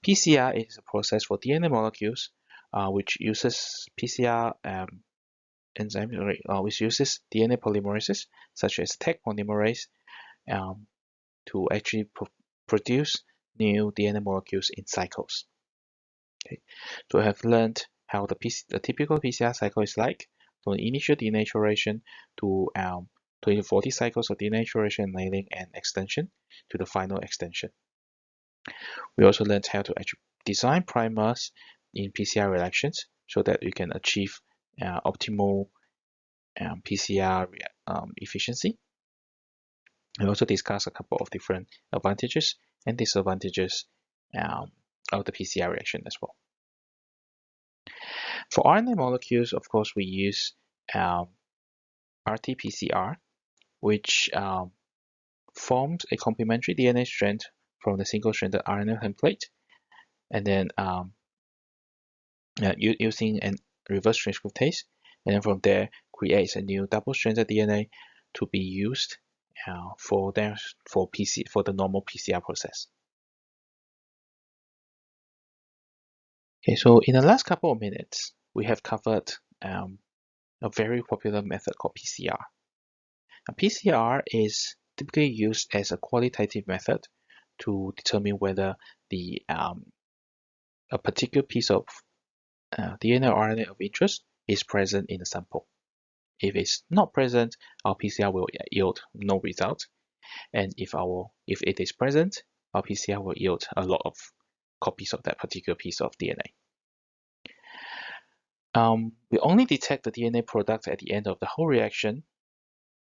PCR is a process for DNA molecules which uses PCR enzyme, which uses DNA polymerases such as Taq polymerase to actually produce new DNA molecules in cycles. Okay, so I have learned how the typical PCR cycle is like, from the initial denaturation to 20 to 40 cycles of denaturation, annealing, and extension to the final extension. We also learned how to actually design primers in PCR reactions so that we can achieve optimal PCR efficiency. We also discussed a couple of different advantages and disadvantages of the PCR reaction as well. For RNA molecules, of course, we use RT-PCR, which forms a complementary DNA strand from the single-stranded RNA template, and then using a reverse transcriptase, and then from there creates a new double-stranded DNA to be used for the normal PCR process. Okay, so in the last couple of minutes, we have covered a very popular method called PCR. A PCR is typically used as a qualitative method to determine whether a particular piece of DNA or RNA of interest is present in the sample. If it's not present, our PCR will yield no result, and if it is present, our PCR will yield a lot of copies of that particular piece of DNA. We only detect the DNA product at the end of the whole reaction,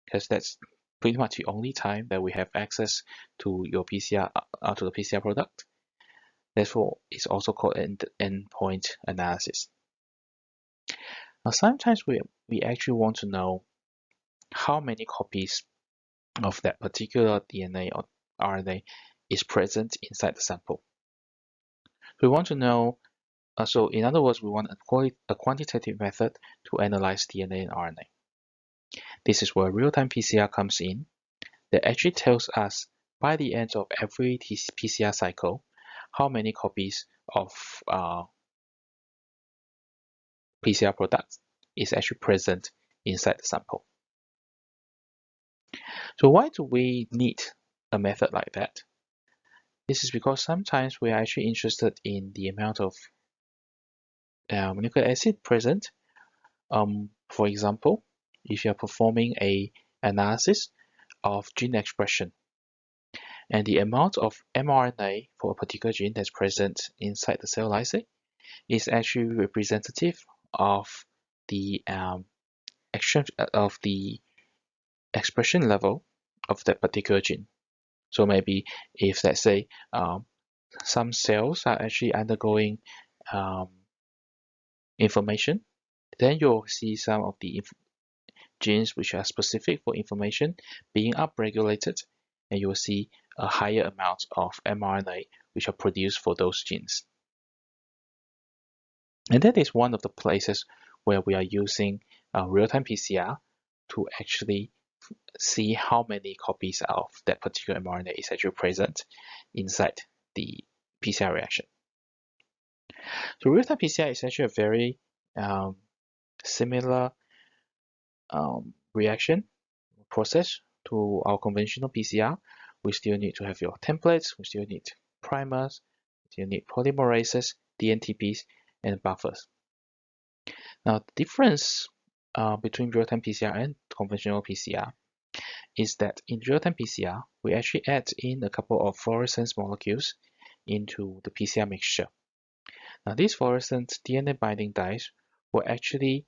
because that's pretty much the only time that we have access to your PCR, to the PCR product. Therefore, it's also called endpoint analysis. Now, sometimes we actually want to know how many copies of that particular DNA or RNA is present inside the sample. We want to know, so in other words, we want a quantitative method to analyze DNA and RNA. This is where real-time PCR comes in. That actually tells us by the end of every PCR cycle how many copies of PCR product is actually present inside the sample. So why do we need a method like that? This is because sometimes we are actually interested in the amount of nucleic acid present. For example, if you are performing an analysis of gene expression, and the amount of mRNA for a particular gene that's present inside the cell lysate is actually representative of the expression level of that particular gene. So maybe if, let's say, some cells are actually undergoing inflammation, then you'll see some of the genes which are specific for inflammation being upregulated, and you'll see a higher amount of mRNA which are produced for those genes. And that is one of the places where we are using real-time PCR to actually see how many copies of that particular mRNA is actually present inside the PCR reaction. So real-time PCR is actually a very similar reaction process to our conventional PCR. We still need to have your templates, we still need primers, we still need polymerases, dNTPs, and buffers. Now, the difference between real-time PCR and conventional PCR is that in real-time PCR, we actually add in a couple of fluorescence molecules into the PCR mixture. Now, these fluorescent DNA binding dyes will actually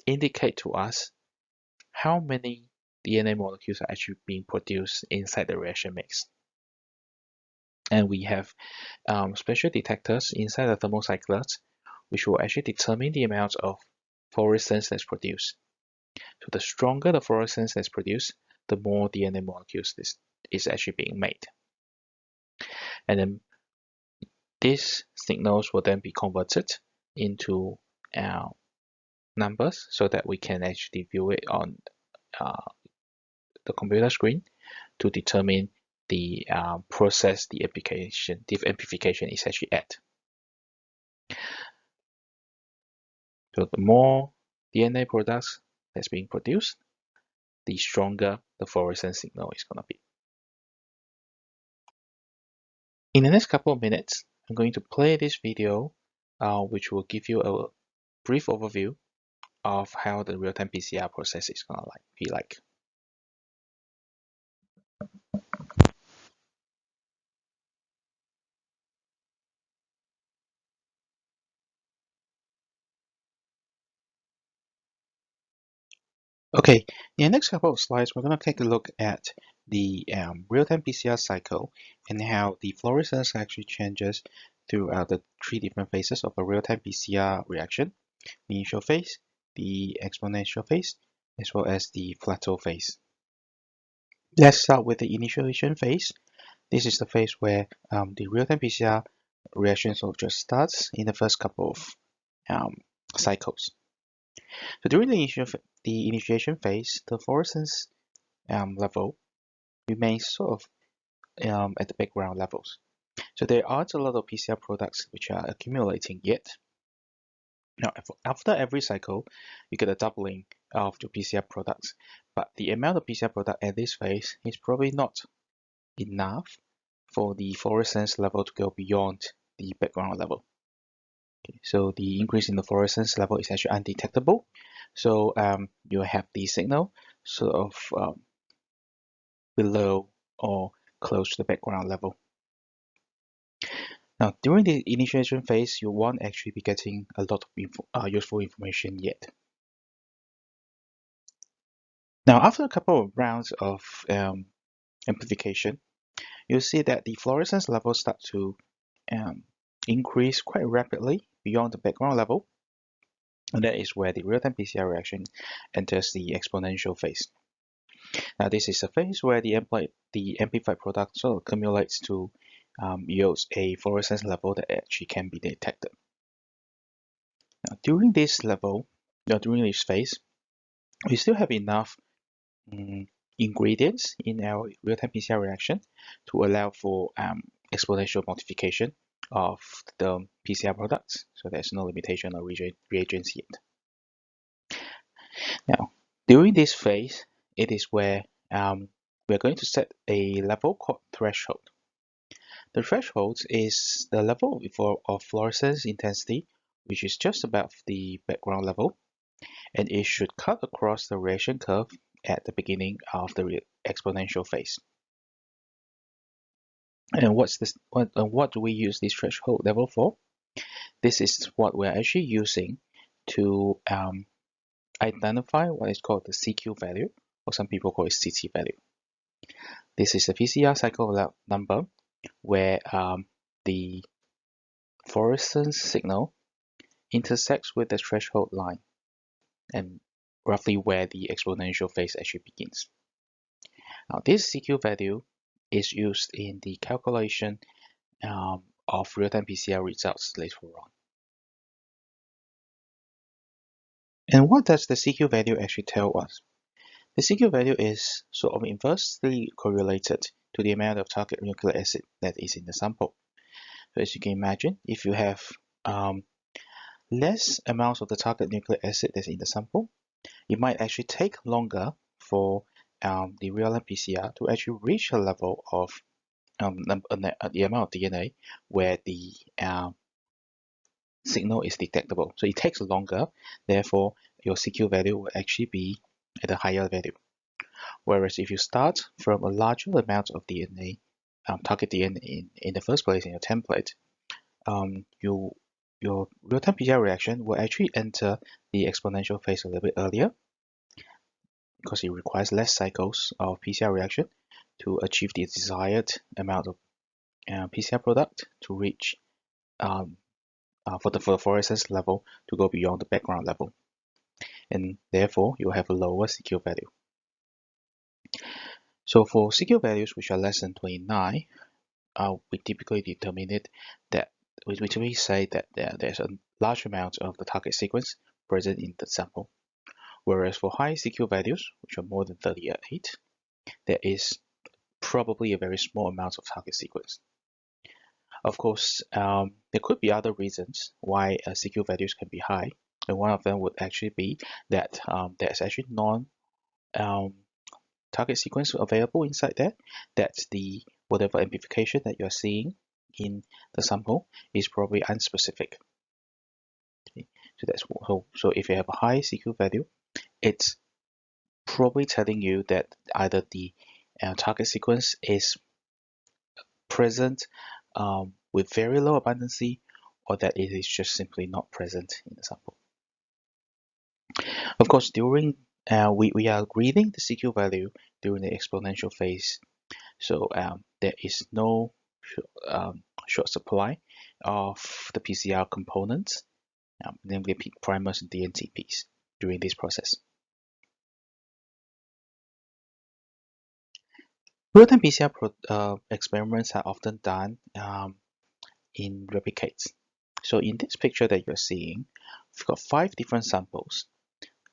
indicate to us how many DNA molecules are actually being produced inside the reaction mix. And we have special detectors inside the thermocyclers, which will actually determine the amount of fluorescence that's produced. So the stronger the fluorescence that's produced, the more DNA molecules is actually being made. And then these signals will then be converted into numbers so that we can actually view it on the computer screen to determine the process the amplification is actually at. So the more DNA products that's being produced, the stronger the fluorescence signal is going to be. In the next couple of minutes, I'm going to play this video, which will give you a brief overview of how the real-time PCR process is gonna be like. Okay, in the next couple of slides, we're going to take a look at the real-time PCR cycle and how the fluorescence actually changes throughout the three different phases of a real-time PCR reaction: the initial phase, the exponential phase, as well as the plateau phase. Let's start with the initiation phase. This is the phase where the real-time PCR reaction sort of just starts in the first couple of cycles. So during the initiation phase, the fluorescence level remains sort of at the background levels. So there aren't a lot of PCR products which are accumulating yet. Now, after every cycle, you get a doubling of the PCR products, but the amount of PCR product at this phase is probably not enough for the fluorescence level to go beyond the background level. Okay, so the increase in the fluorescence level is actually undetectable. So you have the signal sort of below or close to the background level. Now, during the initiation phase, you won't actually be getting a lot of useful information yet. Now, after a couple of rounds of amplification, you'll see that the fluorescence levels start to increase quite rapidly beyond the background level. And that is where the real-time PCR reaction enters the exponential phase. Now, this is a phase where the amplified product sort of accumulates to yields a fluorescence level that actually can be detected. Now, during this phase, we still have enough ingredients in our real-time PCR reaction to allow for exponential multiplication of the PCR products. So there's no limitation on reagents yet. Now, during this phase, it is where we're going to set a level called threshold. The threshold is the level of fluorescence intensity, which is just above the background level, and it should cut across the reaction curve at the beginning of the exponential phase. And what do we use this threshold level for? This is what we're actually using to identify what is called the CQ value, or some people call it CT value. This is a PCR cycle number where the fluorescence signal intersects with the threshold line and roughly where the exponential phase actually begins. Now, this CQ value is used in the calculation of real-time PCR results later on. And what does the CQ value actually tell us? The CQ value is sort of inversely correlated to the amount of target nucleic acid that is in the sample. So as you can imagine, if you have less amounts of the target nucleic acid that's in the sample, it might actually take longer for the real-time PCR to actually reach a level of the amount of DNA where the signal is detectable. So it takes longer, therefore your CQ value will actually be at a higher value. Whereas if you start from a larger amount of DNA, target DNA in the first place in your template, your real-time PCR reaction will actually enter the exponential phase a little bit earlier because it requires less cycles of PCR reaction to achieve the desired amount of PCR product to reach for the fluorescence level to go beyond the background level, and therefore you'll have a lower CQ value. So for CQ values which are less than 29, we typically determine it that we typically say that there's a large amount of the target sequence present in the sample. Whereas for high CQ values, which are more than 38, there is probably a very small amount of target sequence. Of course, there could be other reasons why CQ values can be high, and one of them would actually be that there's actually target sequence available inside there. That's the whatever amplification that you're seeing in the sample is probably unspecific. Okay. So if you have a high CQ value, it's probably telling you that either the target sequence is present with very low abundancy, or that it is just simply not present in the sample. Of course, during we are reading the CQ value during the exponential phase, so there is no short supply of the PCR components, namely peak primers and DNTPs, during this process. Real-time PCR experiments are often done in replicates. So in this picture that you're seeing, we've got 5 different samples.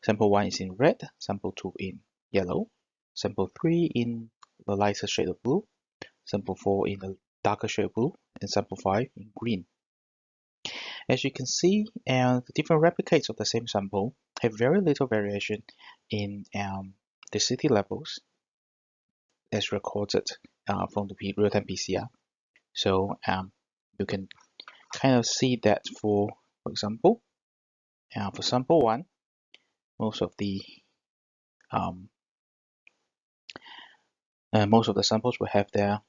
Sample 1 is in red, sample 2 in yellow, sample 3 in the lighter shade of blue, sample 4 in the darker shade of blue, and sample 5 in green. As you can see, the different replicates of the same sample have very little variation in the CT levels as recorded from the real-time PCR. So you can kind of see that for example, for sample 1, most of the samples will have their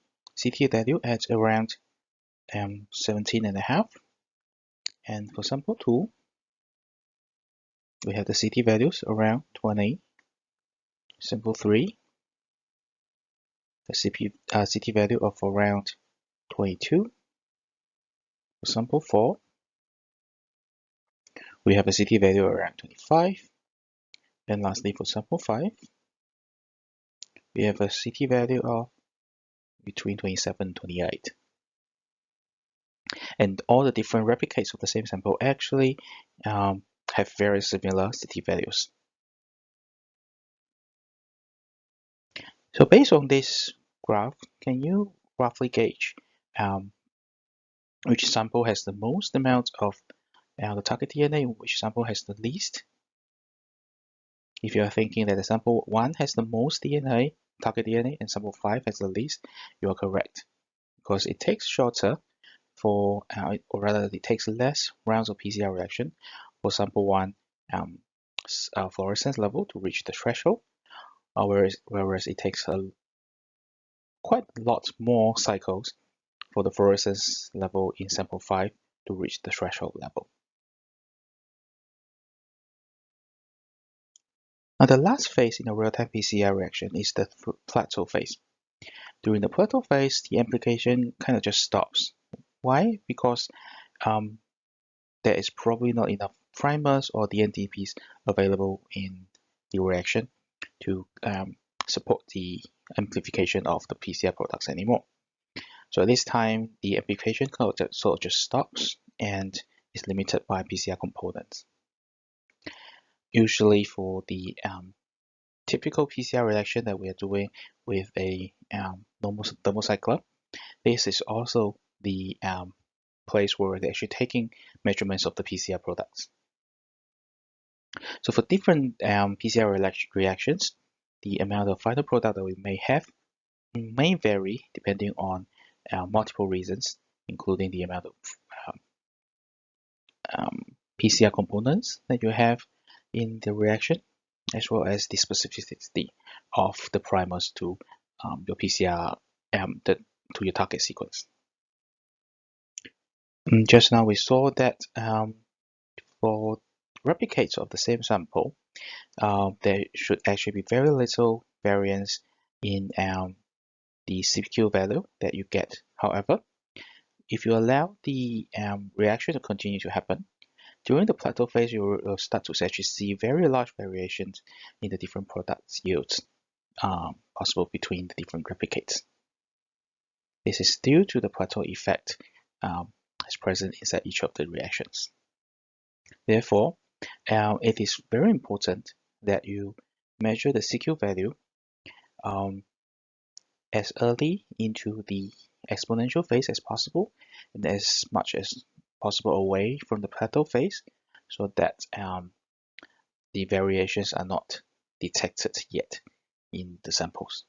CT value at around 17.5, and for sample 2, we have the CT values around 20. Sample 3, the CT value of around 22. For sample 4, we have a CT value around 25. And lastly, for sample 5, we have a CT value of between 27 and 28. And all the different replicates of the same sample actually have very similar CT values. So based on this graph, can you roughly gauge which sample has the most amount of the target DNA and which sample has the least? If you are thinking that the sample 1 has the most DNA, target DNA, and sample 5 has the least, you are correct, because it takes shorter for, or rather it takes less rounds of PCR reaction for sample 1 fluorescence level to reach the threshold, whereas it takes quite a lot more cycles for the fluorescence level in sample 5 to reach the threshold level. Now the last phase in a real-time PCR reaction is the plateau phase. During the plateau phase, the amplification kind of just stops. Why? Because there is probably not enough primers or DNTPs available in the reaction to support the amplification of the PCR products anymore. So at this time, the amplification sort of just stops and is limited by PCR components. Usually for the typical PCR reaction that we are doing with a normal thermocycler, this is also the place where we're actually taking measurements of the PCR products. So for different PCR reactions, the amount of final product that we may have may vary depending on multiple reasons, including the amount of PCR components that you have in the reaction, as well as the specificity of the primers to your PCR, to your target sequence. Just now we saw that for replicates of the same sample, there should actually be very little variance in the CQ value that you get. However, if you allow the reaction to continue to happen, during the plateau phase, you will start to actually see very large variations in the different product yields possible between the different replicates. This is due to the plateau effect as present inside each of the reactions. Therefore, it is very important that you measure the CQ value as early into the exponential phase as possible, and as much as possible away from the plateau phase, so that the variations are not detected yet in the samples.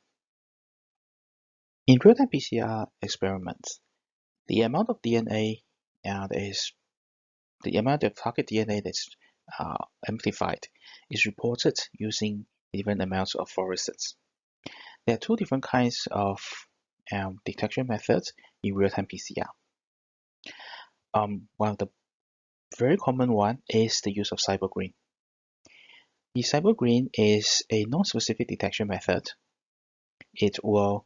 In real-time PCR experiments, the amount of DNA the amount of target DNA that's amplified is reported using different amounts of fluorescence. There are two different kinds of detection methods in real-time PCR. One of the very common one is the use of cybergreen. The cybergreen is a non-specific detection method. It will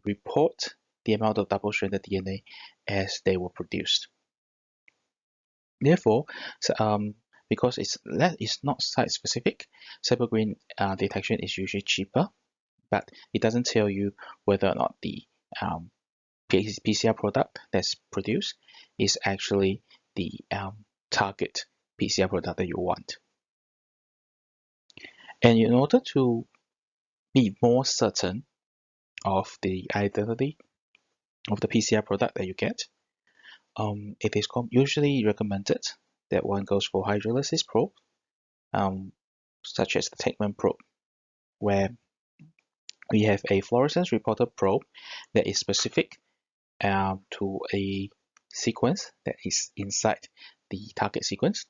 report the amount of double-stranded DNA as they were produced. Therefore, because it's not site-specific, cybergreen detection is usually cheaper, but it doesn't tell you whether or not the PCR product that's produced is actually the target PCR product that you want. And in order to be more certain of the identity of the PCR product that you get, it is usually recommended that one goes for hydrolysis probe, such as the Techman probe, where we have a fluorescence reporter probe that is specific to a sequence that is inside the target sequence.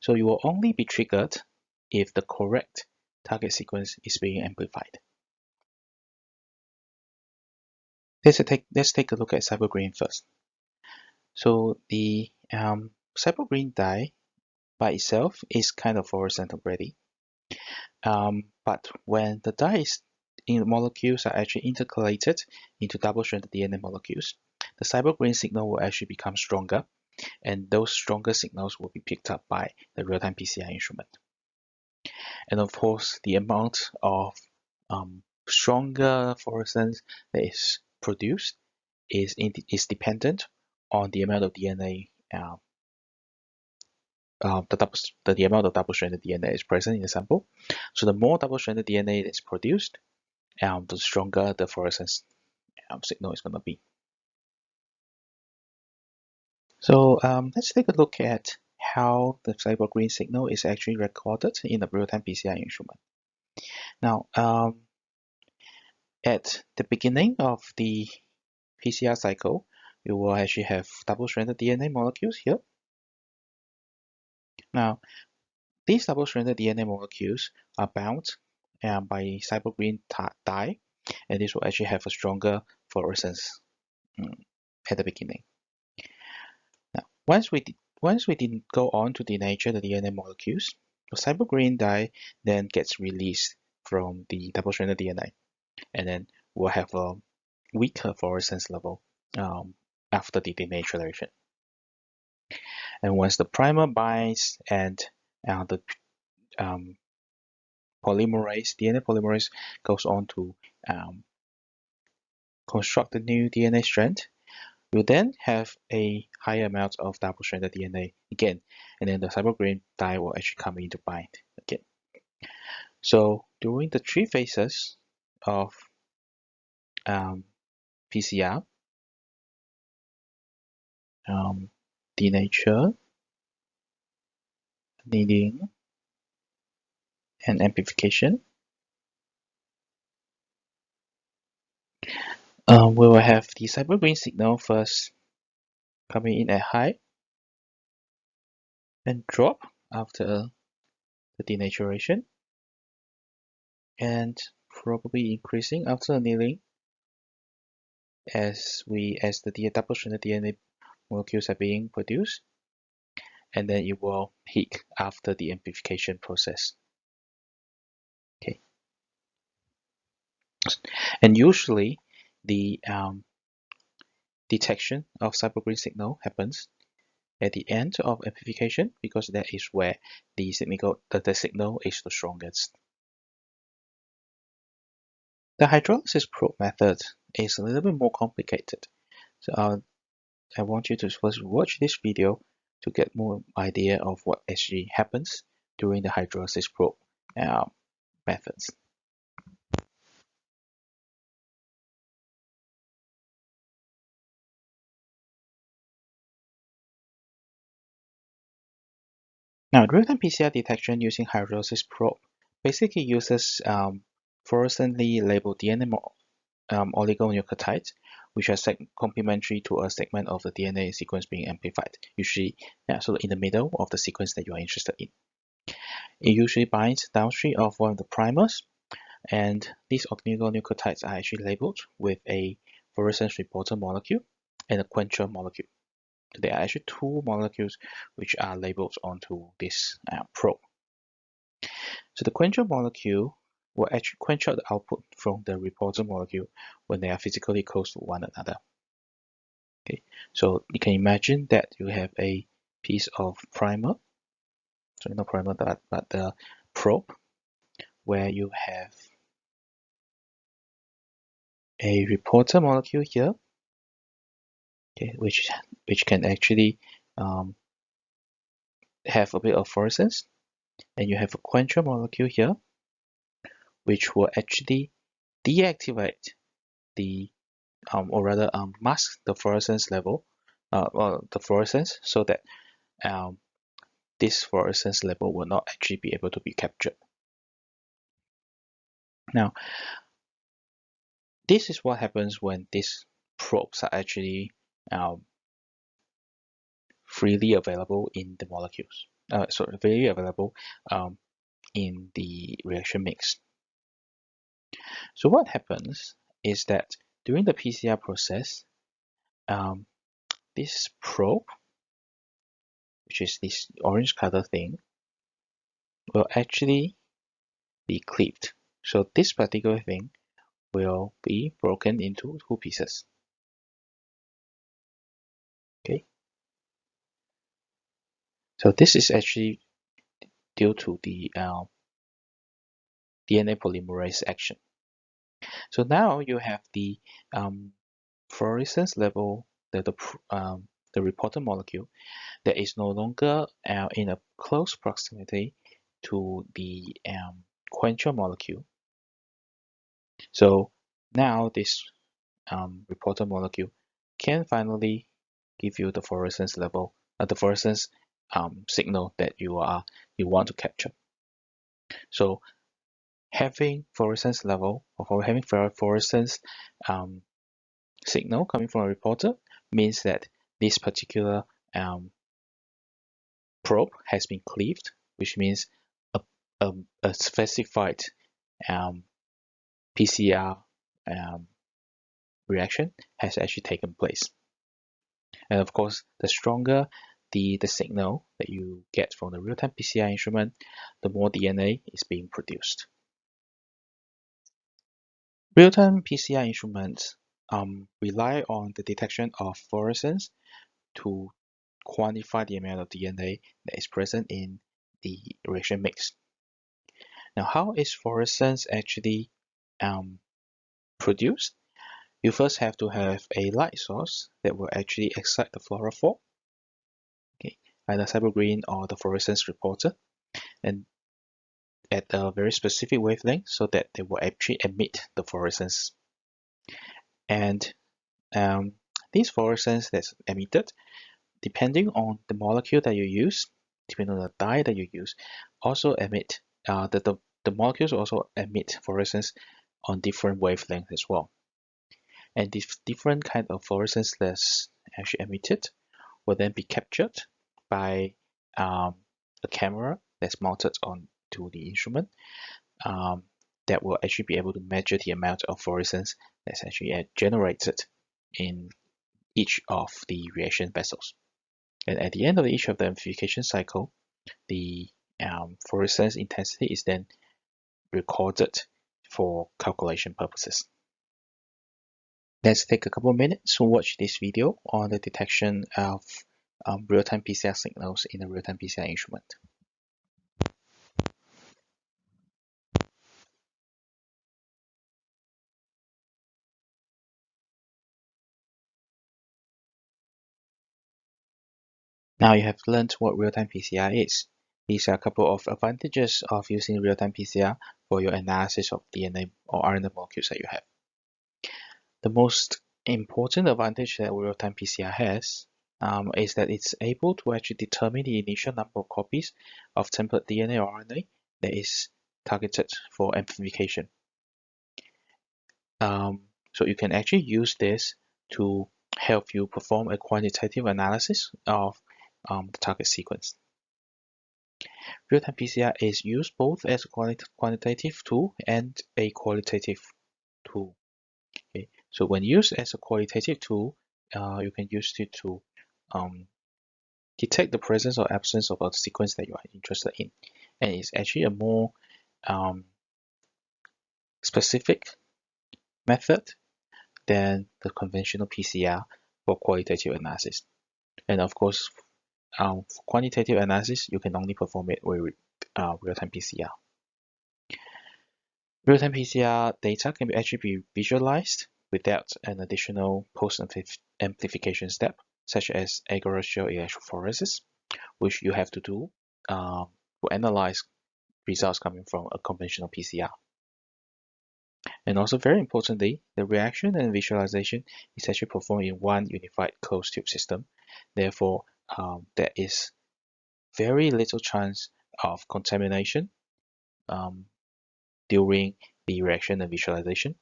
So you will only be triggered if the correct target sequence is being amplified. Let's take a look at cybergreen first. So the cybergreen dye by itself is kind of fluorescent already. But when the dyes in molecules are actually intercalated into double-stranded DNA molecules, the cybergreen signal will actually become stronger, and those stronger signals will be picked up by the real-time PCR instrument. And of course, the amount of stronger fluorescence that is produced is dependent on the amount of DNA, the amount of double-stranded DNA is present in the sample. So the more double-stranded DNA is produced, the stronger the fluorescence signal is going to be. So let's take a look at how the cybergreen signal is actually recorded in the real-time PCR instrument. Now, at the beginning of the PCR cycle, you will actually have double-stranded DNA molecules here. Now, these double-stranded DNA molecules are bound by cybergreen dye, and this will actually have a stronger fluorescence at the beginning. Now, once we didn't go on to denature the DNA molecules, the cybergreen dye then gets released from the double-stranded DNA, and then we'll have a weaker fluorescence level after the denaturation. And once the primer binds and the DNA polymerase goes on to construct the new DNA strand, you then have a higher amount of double-stranded DNA again, and then the cybergreen dye will actually come in to bind again. So during the 3 phases of PCR, denature, annealing, and amplification, we will have the cybergreen signal first coming in at high and drop after the denaturation, and probably increasing after annealing as the double-stranded DNA molecules are being produced, and then it will peak after the amplification process. Okay, and usually the detection of cybergreen signal happens at the end of amplification, because that is where the signal is the strongest. The hydrolysis probe method is a little bit more complicated. So I want you to first watch this video to get more idea of what actually happens during the hydrolysis probe methods. Now, real-time PCR detection using hydrolysis probe basically uses fluorescently labeled DNA oligonucleotides, which are complementary to a segment of the DNA sequence being amplified, usually sort of in the middle of the sequence that you are interested in. It usually binds downstream of one of the primers, and these oligonucleotides are actually labeled with a fluorescence reporter molecule and a quencher molecule. So there are actually two molecules which are labeled onto this probe. So the quencher molecule will actually quench out the output from the reporter molecule when they are physically close to one another. Okay, so you can imagine that you have a piece of primer, sorry, not primer, but the probe, where you have a reporter molecule here, okay, which can actually have a bit of fluorescence, and you have a quencher molecule here, which will actually deactivate the or rather mask the fluorescence level, or the fluorescence, so that this fluorescence level will not actually be able to be captured. Now, this is what happens when these probes are actually freely available in the molecules. Freely available in the reaction mix. So what happens is that during the PCR process, this probe, which is this orange color thing, will actually be cleaved. So this particular thing will be broken into two pieces. Okay. So this is actually due to the DNA polymerase action. So now you have the fluorescence level, the reporter molecule, that is no longer in a close proximity to the quencher molecule. So now this reporter molecule can finally give you the fluorescence level, the fluorescence signal that you want to capture. So having fluorescence level, or having fluorescence signal coming from a reporter, means that this particular probe has been cleaved, which means a specified PCR reaction has actually taken place. And of course, the stronger the signal that you get from the real-time PCR instrument, the more DNA is being produced. Real-time PCR instruments rely on the detection of fluorescence to quantify the amount of DNA that is present in the reaction mix. Now, how is fluorescence actually produced? You first have to have a light source that will actually excite the fluorophore, okay, either cybergreen or the fluorescence reporter, and at a very specific wavelength so that they will actually emit the fluorescence. And this fluorescence that's emitted, depending on the molecule that you use, depending on the dye that you use, also emit the molecules also emit fluorescence on different wavelengths as well. And this different kind of fluorescence that's actually emitted will then be captured by a camera that's mounted onto the instrument that will actually be able to measure the amount of fluorescence that's actually generated in each of the reaction vessels. And at the end of each of the amplification cycle, the fluorescence intensity is then recorded for calculation purposes. Let's take a couple of minutes to watch this video on the detection of real-time PCR signals in a real-time PCR instrument. Now you have learned what real-time PCR is. These are a couple of advantages of using real-time PCR for your analysis of DNA or RNA molecules that you have. The most important advantage that real-time PCR has is that it's able to actually determine the initial number of copies of template DNA or RNA that is targeted for amplification. So you can actually use this to help you perform a quantitative analysis of the target sequence. Real-time PCR is used both as a quantitative tool and a qualitative tool. Okay, so when used as a qualitative tool, you can use it to detect the presence or absence of a sequence that you are interested in, and it's actually a more specific method than the conventional PCR for qualitative analysis. And of course, for quantitative analysis, you can only perform it with real-time PCR. Real-time PCR data can actually be visualized without an additional post-amplification step, such as agar-rho gel electrophoresis, which you have to do to analyze results coming from a conventional PCR. And also, very importantly, the reaction and visualization is actually performed in one unified closed tube system. Therefore, there is very little chance of contamination during the reaction and visualization,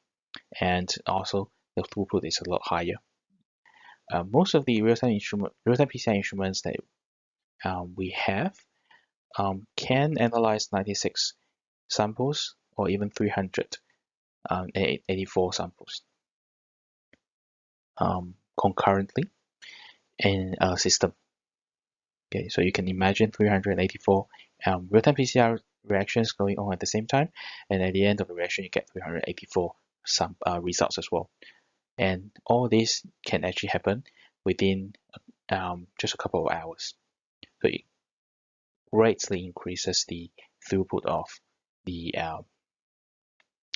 and also the throughput is a lot higher. Most of the real-time PCR instruments that we have can analyze 96 samples or even 384 samples concurrently in a system. Okay, so you can imagine 384 real-time PCR reactions going on at the same time, and at the end of the reaction, you get 384 results as well. And all this can actually happen within just a couple of hours. So it greatly increases the throughput of the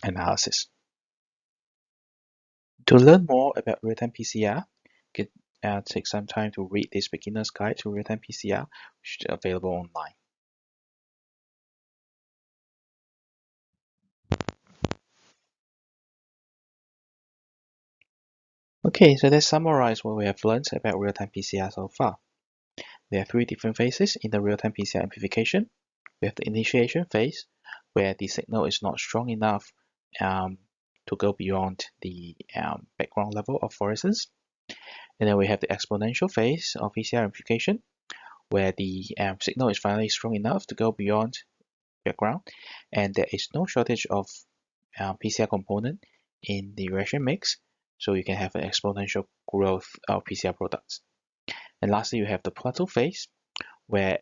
analysis. To learn more about real-time PCR, you can take some time to read this beginner's guide to real-time PCR, which is available online. Okay, so let's summarize what we have learned about real-time PCR so far. There are three different phases in the real-time PCR amplification. We have the initiation phase, where the signal is not strong enough to go beyond the background level of fluorescence. And then we have the exponential phase of PCR amplification, where the signal is finally strong enough to go beyond background, and there is no shortage of PCR component in the reaction mix, so you can have an exponential growth of PCR products. And lastly, you have the plateau phase, where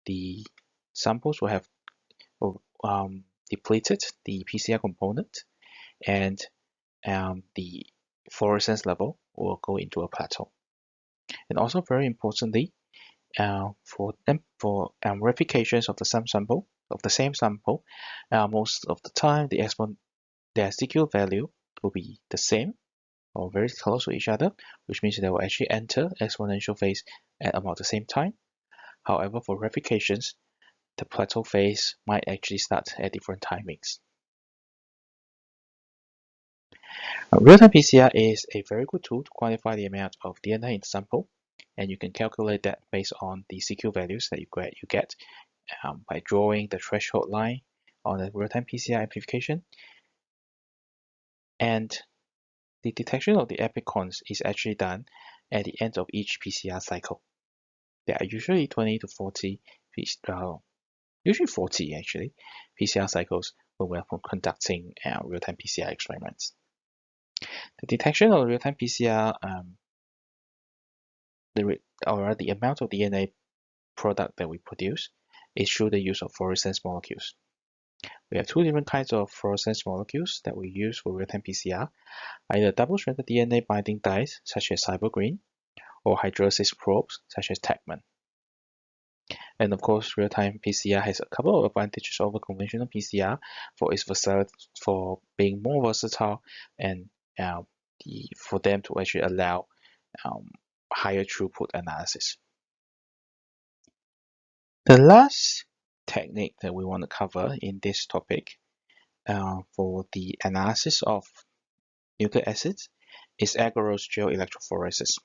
the samples will have depleted the PCR component, and the fluorescence level will go into a plateau. And also, very importantly, for replications of the same sample, most of the time the CQ value will be the same or very close to each other, which means they will actually enter exponential phase at about the same time. However, for replications, the plateau phase might actually start at different timings. Real-time PCR is a very good tool to quantify the amount of DNA in the sample, and you can calculate that based on the CQ values that you get by drawing the threshold line on the real-time PCR amplification. And the detection of the epicons is actually done at the end of each PCR cycle. There are usually 20 to 40, usually 40 actually, PCR cycles when we're conducting real-time PCR experiments. The detection of real-time PCR, the amount of DNA product that we produce is through the use of fluorescence molecules. We have two different kinds of fluorescence molecules that we use for real-time PCR, either double-stranded DNA binding dyes such as CyberGreen, or hydrolysis probes such as Taqman. And of course, real-time PCR has a couple of advantages over conventional PCR for being more versatile and for them to actually allow higher throughput analysis. The last technique that we want to cover in this topic for the analysis of nucleic acids is agar-rho gel electrophoresis.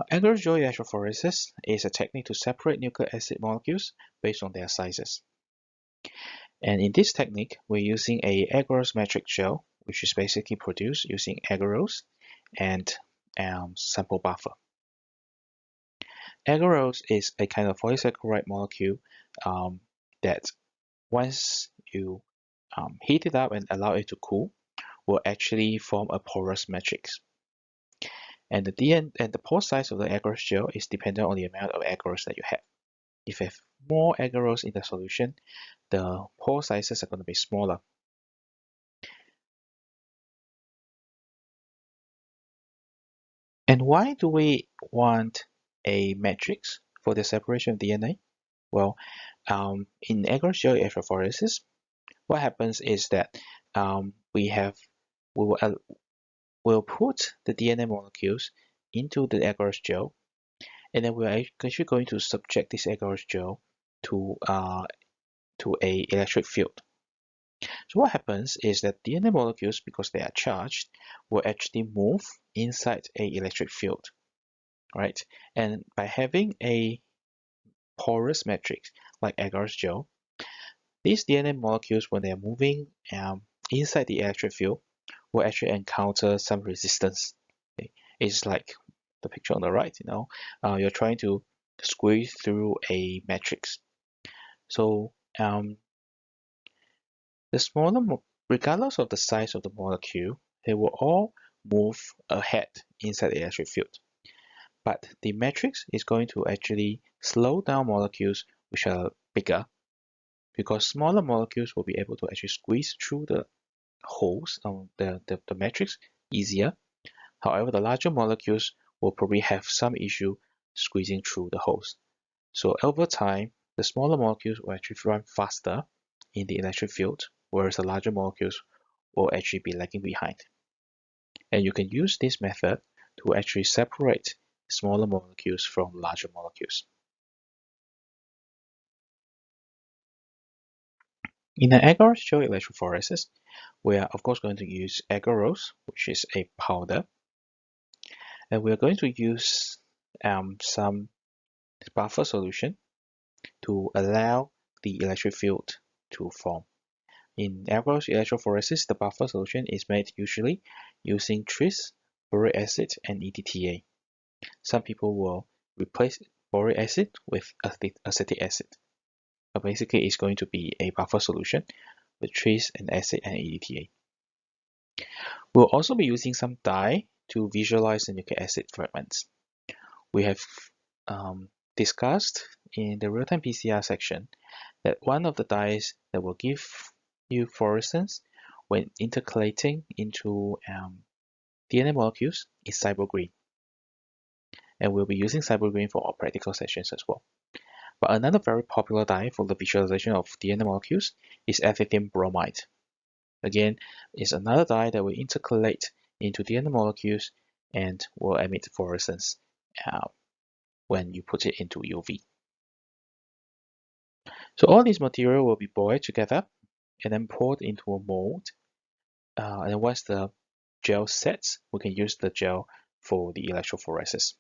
Agar-rho gel electrophoresis is a technique to separate nucleic acid molecules based on their sizes. And in this technique, we're using a agarose metric gel, which is basically produced using agarose and sample buffer. Agarose is a kind of polysaccharide molecule that once you heat it up and allow it to cool, will actually form a porous matrix. And the pore size of the agarose gel is dependent on the amount of agarose that you have. If you have more agarose in the solution, the pore sizes are going to be smaller. And why do we want a matrix for the separation of DNA? Well, in agarose gel electrophoresis, what happens is that we will put the DNA molecules into the agarose gel, and then we're actually going to subject this agarose gel to a electric field. So what happens is that DNA molecules, because they are charged, will actually move inside a electric field, right? And by having a porous matrix like agarose gel, these DNA molecules, when they are moving inside the electric field, will actually encounter some resistance. Okay? It's like the picture on the right, you're trying to squeeze through a matrix. So the smaller, regardless of the size of the molecule, they will all move ahead inside the electric field. But the matrix is going to actually slow down molecules which are bigger, because smaller molecules will be able to actually squeeze through the holes on the matrix easier. However, the larger molecules will probably have some issue squeezing through the holes. So over time, the smaller molecules will actually run faster in the electric field, whereas the larger molecules will actually be lagging behind. And you can use this method to actually separate smaller molecules from larger molecules. In an agarose gel electrophoresis, we are of course going to use agarose, which is a powder, and we are going to use some buffer solution to allow the electric field to form. In agarose electrophoresis, the buffer solution is made usually using tris, boric acid, and EDTA. Some people will replace boric acid with acetic acid. But basically, it's going to be a buffer solution with tris and acid and EDTA. We'll also be using some dye to visualize the nucleic acid fragments. We have discussed in the real-time PCR section that one of the dyes that will give you fluorescence when intercalating into DNA molecules is CyberGreen. And we'll be using CyberGreen for our practical sessions as well. But another very popular dye for the visualization of DNA molecules is ethidium bromide. Again, it's another dye that will intercalate into DNA molecules and will emit fluorescence when you put it into UV. So all this material will be boiled together and then poured into a mold. And once the gel sets, we can use the gel for the electrophoresis.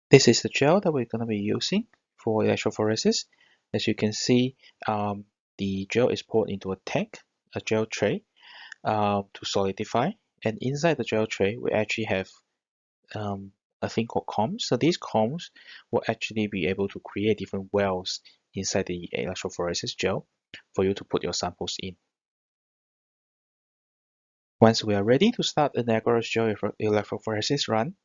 This is the gel that we're going to be using for electrophoresis. As you can see, the gel is poured into a tank, a gel tray, to solidify. And inside the gel tray, we actually have a thing called combs. So these combs will actually be able to create different wells inside the electrophoresis gel for you to put your samples in. Once we are ready to start the agarose gel electrophoresis run,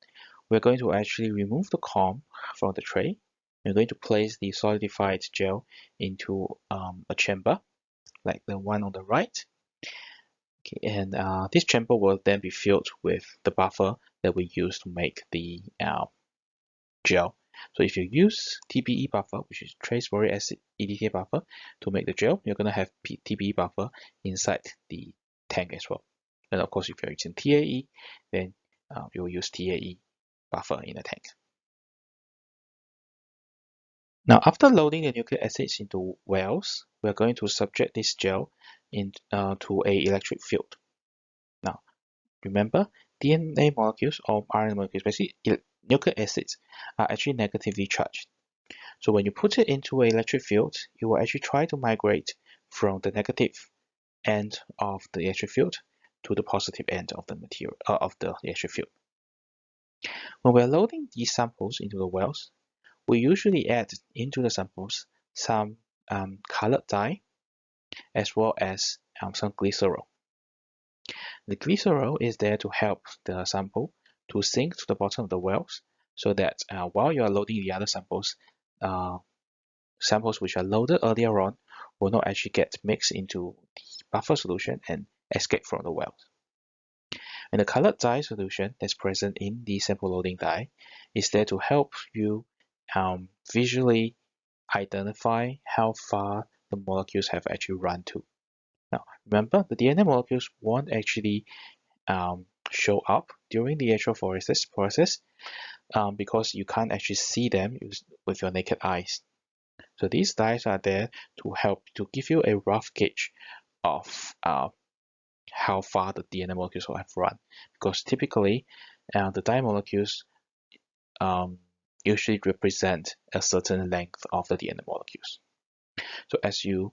we're going to actually remove the comb from the tray. We're going to place the solidified gel into a chamber, like the one on the right. Okay, and this chamber will then be filled with the buffer that we use to make the gel. So if you use TBE buffer, which is trace boric acid EDTA buffer, to make the gel, you're going to have TBE buffer inside the tank as well. And of course, if you're using TAE, then you will use TAE buffer in the tank. Now, after loading the nucleic acids into wells, we are going to subject this gel to a electric field. Now, remember, DNA molecules or RNA molecules, basically nucleic acids, are actually negatively charged. So when you put it into an electric field, it will actually try to migrate from the negative end of the electric field to the positive end of the material of the electric field. When we're loading these samples into the wells, we usually add into the samples some colored dye as well as some glycerol. The glycerol is there to help the sample to sink to the bottom of the wells, so that while you are loading the other samples, samples which are loaded earlier on will not actually get mixed into the buffer solution and escape from the wells. And the colored dye solution that's present in the sample loading dye is there to help you visually identify how far the molecules have actually run to. Now, remember, the DNA molecules won't actually show up during the electrophoresis process because you can't actually see them with your naked eyes. So these dyes are there to help to give you a rough gauge of how far the DNA molecules will have run, because typically the dye molecules usually represent a certain length of the DNA molecules. So as you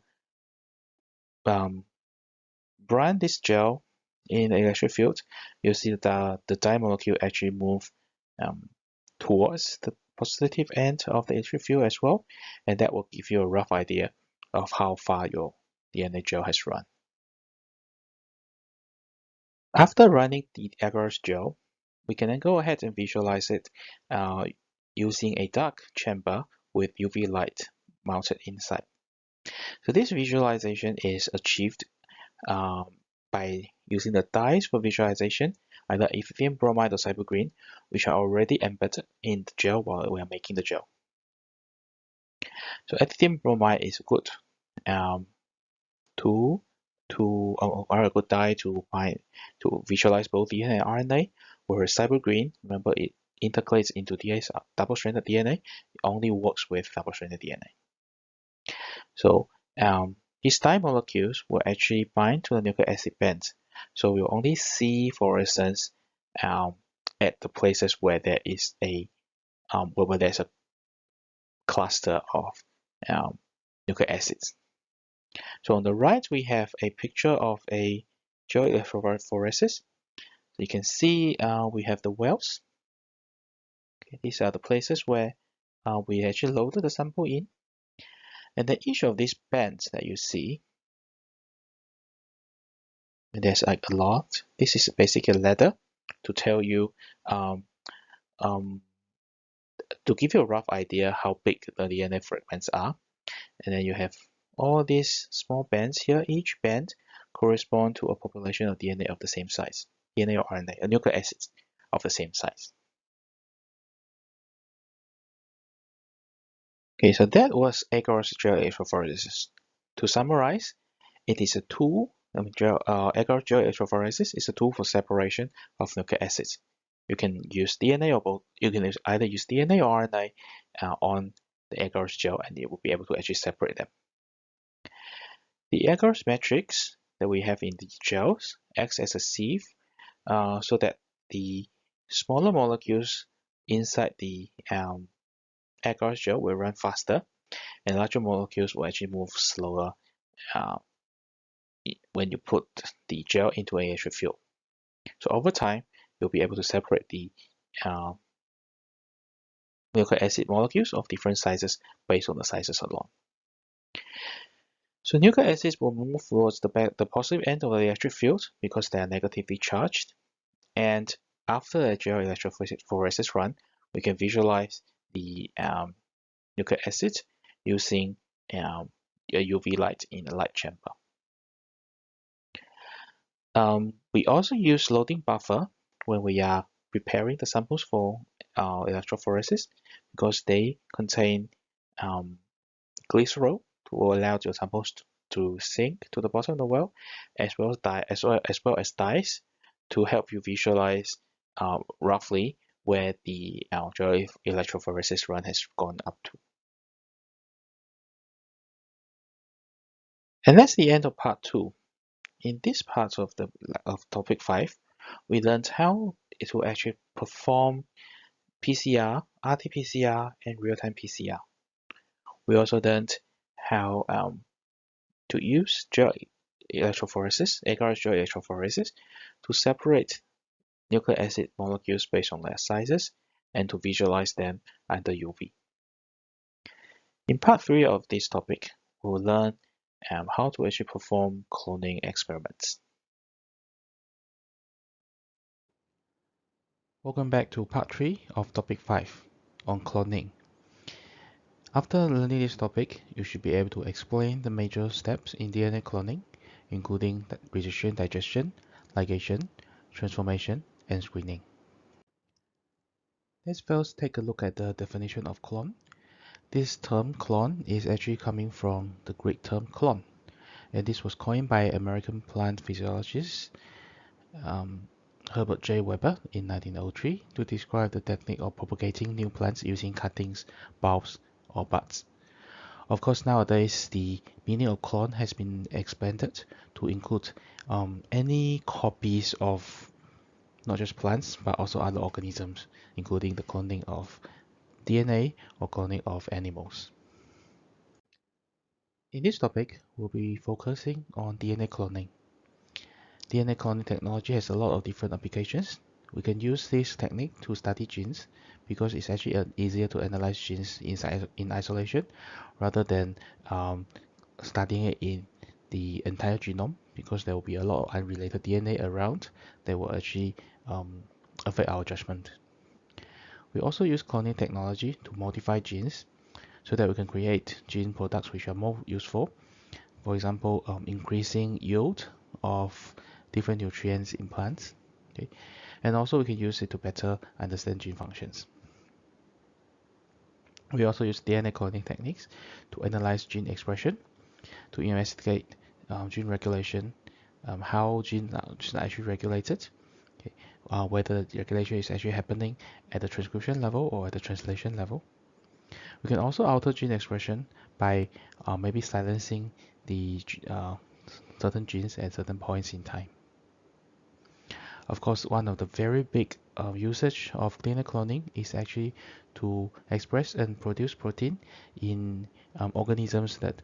brand this gel in the electric field, you'll see that the dye molecule actually move towards the positive end of the electric field as well, and that will give you a rough idea of how far your DNA gel has run. After running the agarose gel, we can then go ahead and visualize it using a dark chamber with UV light mounted inside. So this visualization is achieved by using the dyes for visualization, either ethidium bromide or cybergreen, which are already embedded in the gel while we are making the gel. So ethidium bromide is good tool or a good dye to visualize both DNA and RNA, whereas cybergreen, remember, it intercalates into double-stranded DNA. It only works with double-stranded DNA. So these dye molecules will actually bind to the nucleic acid bands. So we'll only see fluorescence at the places where there is where there's a cluster of nucleic acids. So on the right, we have a picture of a gel electrophoresis. So you can see we have the wells. Okay, these are the places where we actually loaded the sample in. And then each of these bands that you see, and there's like a lot. This is basically a ladder to tell you, to give you a rough idea how big the DNA fragments are. And then you have all these small bands here. Each band correspond to a population of DNA of the same size. DNA or RNA, nucleic acids of the same size. Okay, so that was agarose gel electrophoresis. To summarize, it is a tool. Agarose gel electrophoresis is a tool for separation of nucleic acids. You can use DNA or both. You can either use DNA or RNA on the agarose gel, and it will be able to actually separate them. The agarose matrix that we have in the gels acts as a sieve, so that the smaller molecules inside the agarose gel will run faster, and larger molecules will actually move slower when you put the gel into an electric field. So over time, you'll be able to separate the nucleic acid molecules of different sizes based on the sizes alone. So nucleic acids will move towards the positive end of the electric field because they are negatively charged. And after a gel electrophoresis run, we can visualize the nucleic acids using a UV light in a light chamber. We also use loading buffer when we are preparing the samples for electrophoresis, because they contain glycerol to allow your samples to sink to the bottom of the well, as well as dyes to help you visualize roughly where the electrophoresis run has gone up to. And that's the end of part 2. In this part of topic 5, we learned how it will actually perform PCR, RT-PCR, and real-time PCR. We also learned how to use gel electrophoresis, agar-Joule electrophoresis, to separate nucleic acid molecules based on their sizes and to visualize them under UV. In part 3 of this topic, we'll learn how to actually perform cloning experiments. Welcome back to part 3 of topic 5 on cloning. After learning this topic, you should be able to explain the major steps in DNA cloning, including precision digestion, ligation, transformation, and screening. Let's first take a look at the definition of clone. This term clone is actually coming from the Greek term clone, and this was coined by American plant physiologist Herbert J. Weber in 1903 to describe the technique of propagating new plants using cuttings, bulbs, or buds. Of course, nowadays the meaning of clone has been expanded to include any copies of not just plants but also other organisms, including the cloning of DNA or cloning of animals. In this topic, we'll be focusing on DNA cloning. DNA cloning technology has a lot of different applications. We can use this technique to study genes because it's actually easier to analyze genes in isolation rather than studying it in the entire genome, because there will be a lot of unrelated DNA around that will actually affect our judgment. We also use cloning technology to modify genes so that we can create gene products which are more useful. For example, increasing yield of different nutrients in plants. Okay? And also we can use it to better understand gene functions. We also use DNA cloning techniques to analyze gene expression, to investigate gene regulation, how genes are actually regulated, okay? Whether the regulation is actually happening at the transcription level or at the translation level. We can also alter gene expression by maybe silencing the certain genes at certain points in time. Of course, one of the very big usage of DNA cloning is actually to express and produce protein in organisms that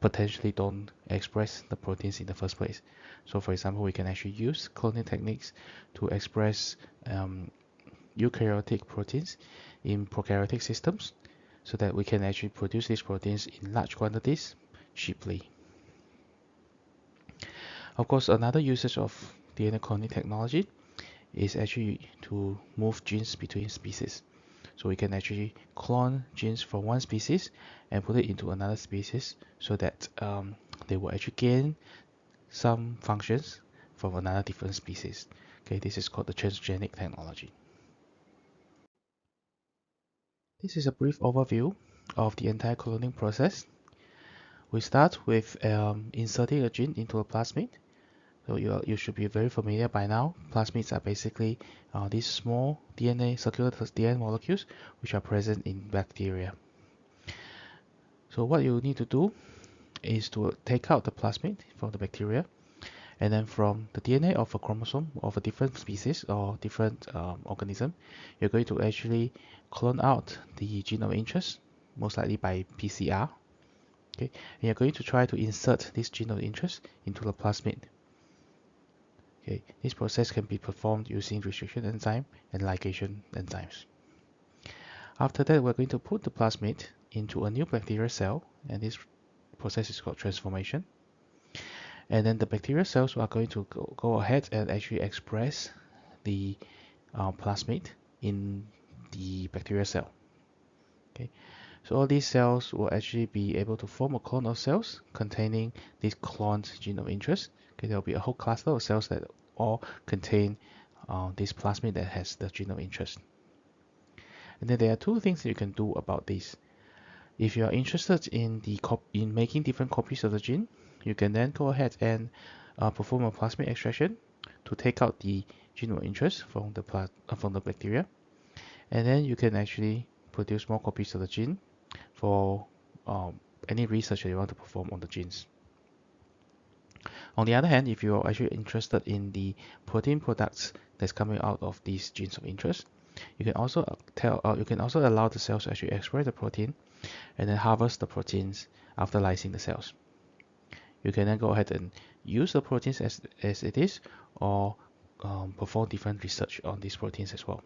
potentially don't express the proteins in the first place. So for example, we can actually use cloning techniques to express eukaryotic proteins in prokaryotic systems so that we can actually produce these proteins in large quantities cheaply. Of course, another usage of DNA cloning technology is actually to move genes between species. So we can actually clone genes from one species and put it into another species so that they will actually gain some functions from another different species. Okay, this is called the transgenic technology. This is a brief overview of the entire cloning process. We start with inserting a gene into a plasmid. So you should be very familiar by now. Plasmids are basically these small circular DNA molecules which are present in bacteria. So what you need to do is to take out the plasmid from the bacteria, and then from the DNA of a chromosome of a different species or different organism, you're going to actually clone out the gene of interest, most likely by PCR. Okay, and you're going to try to insert this gene of interest into the plasmid. Okay, this process can be performed using restriction enzyme and ligation enzymes. After that, we're going to put the plasmid into a new bacterial cell, and this process is called transformation. And then the bacterial cells are going to go ahead and actually express the plasmid in the bacterial cell. Okay, so all these cells will actually be able to form a clone of cells containing this cloned gene of interest. Okay, there will be a whole cluster of cells that all contain this plasmid that has the gene of interest. And then there are two things that you can do about this. If you are interested in making different copies of the gene, you can then go ahead and perform a plasmid extraction to take out the gene of interest from the bacteria, and then you can actually produce more copies of the gene for any research that you want to perform on the genes. On the other hand, if you are actually interested in the protein products that's coming out of these genes of interest, you can also allow the cells to actually express the protein and then harvest the proteins after lysing the cells. You can then go ahead and use the proteins as it is, or perform different research on these proteins as well.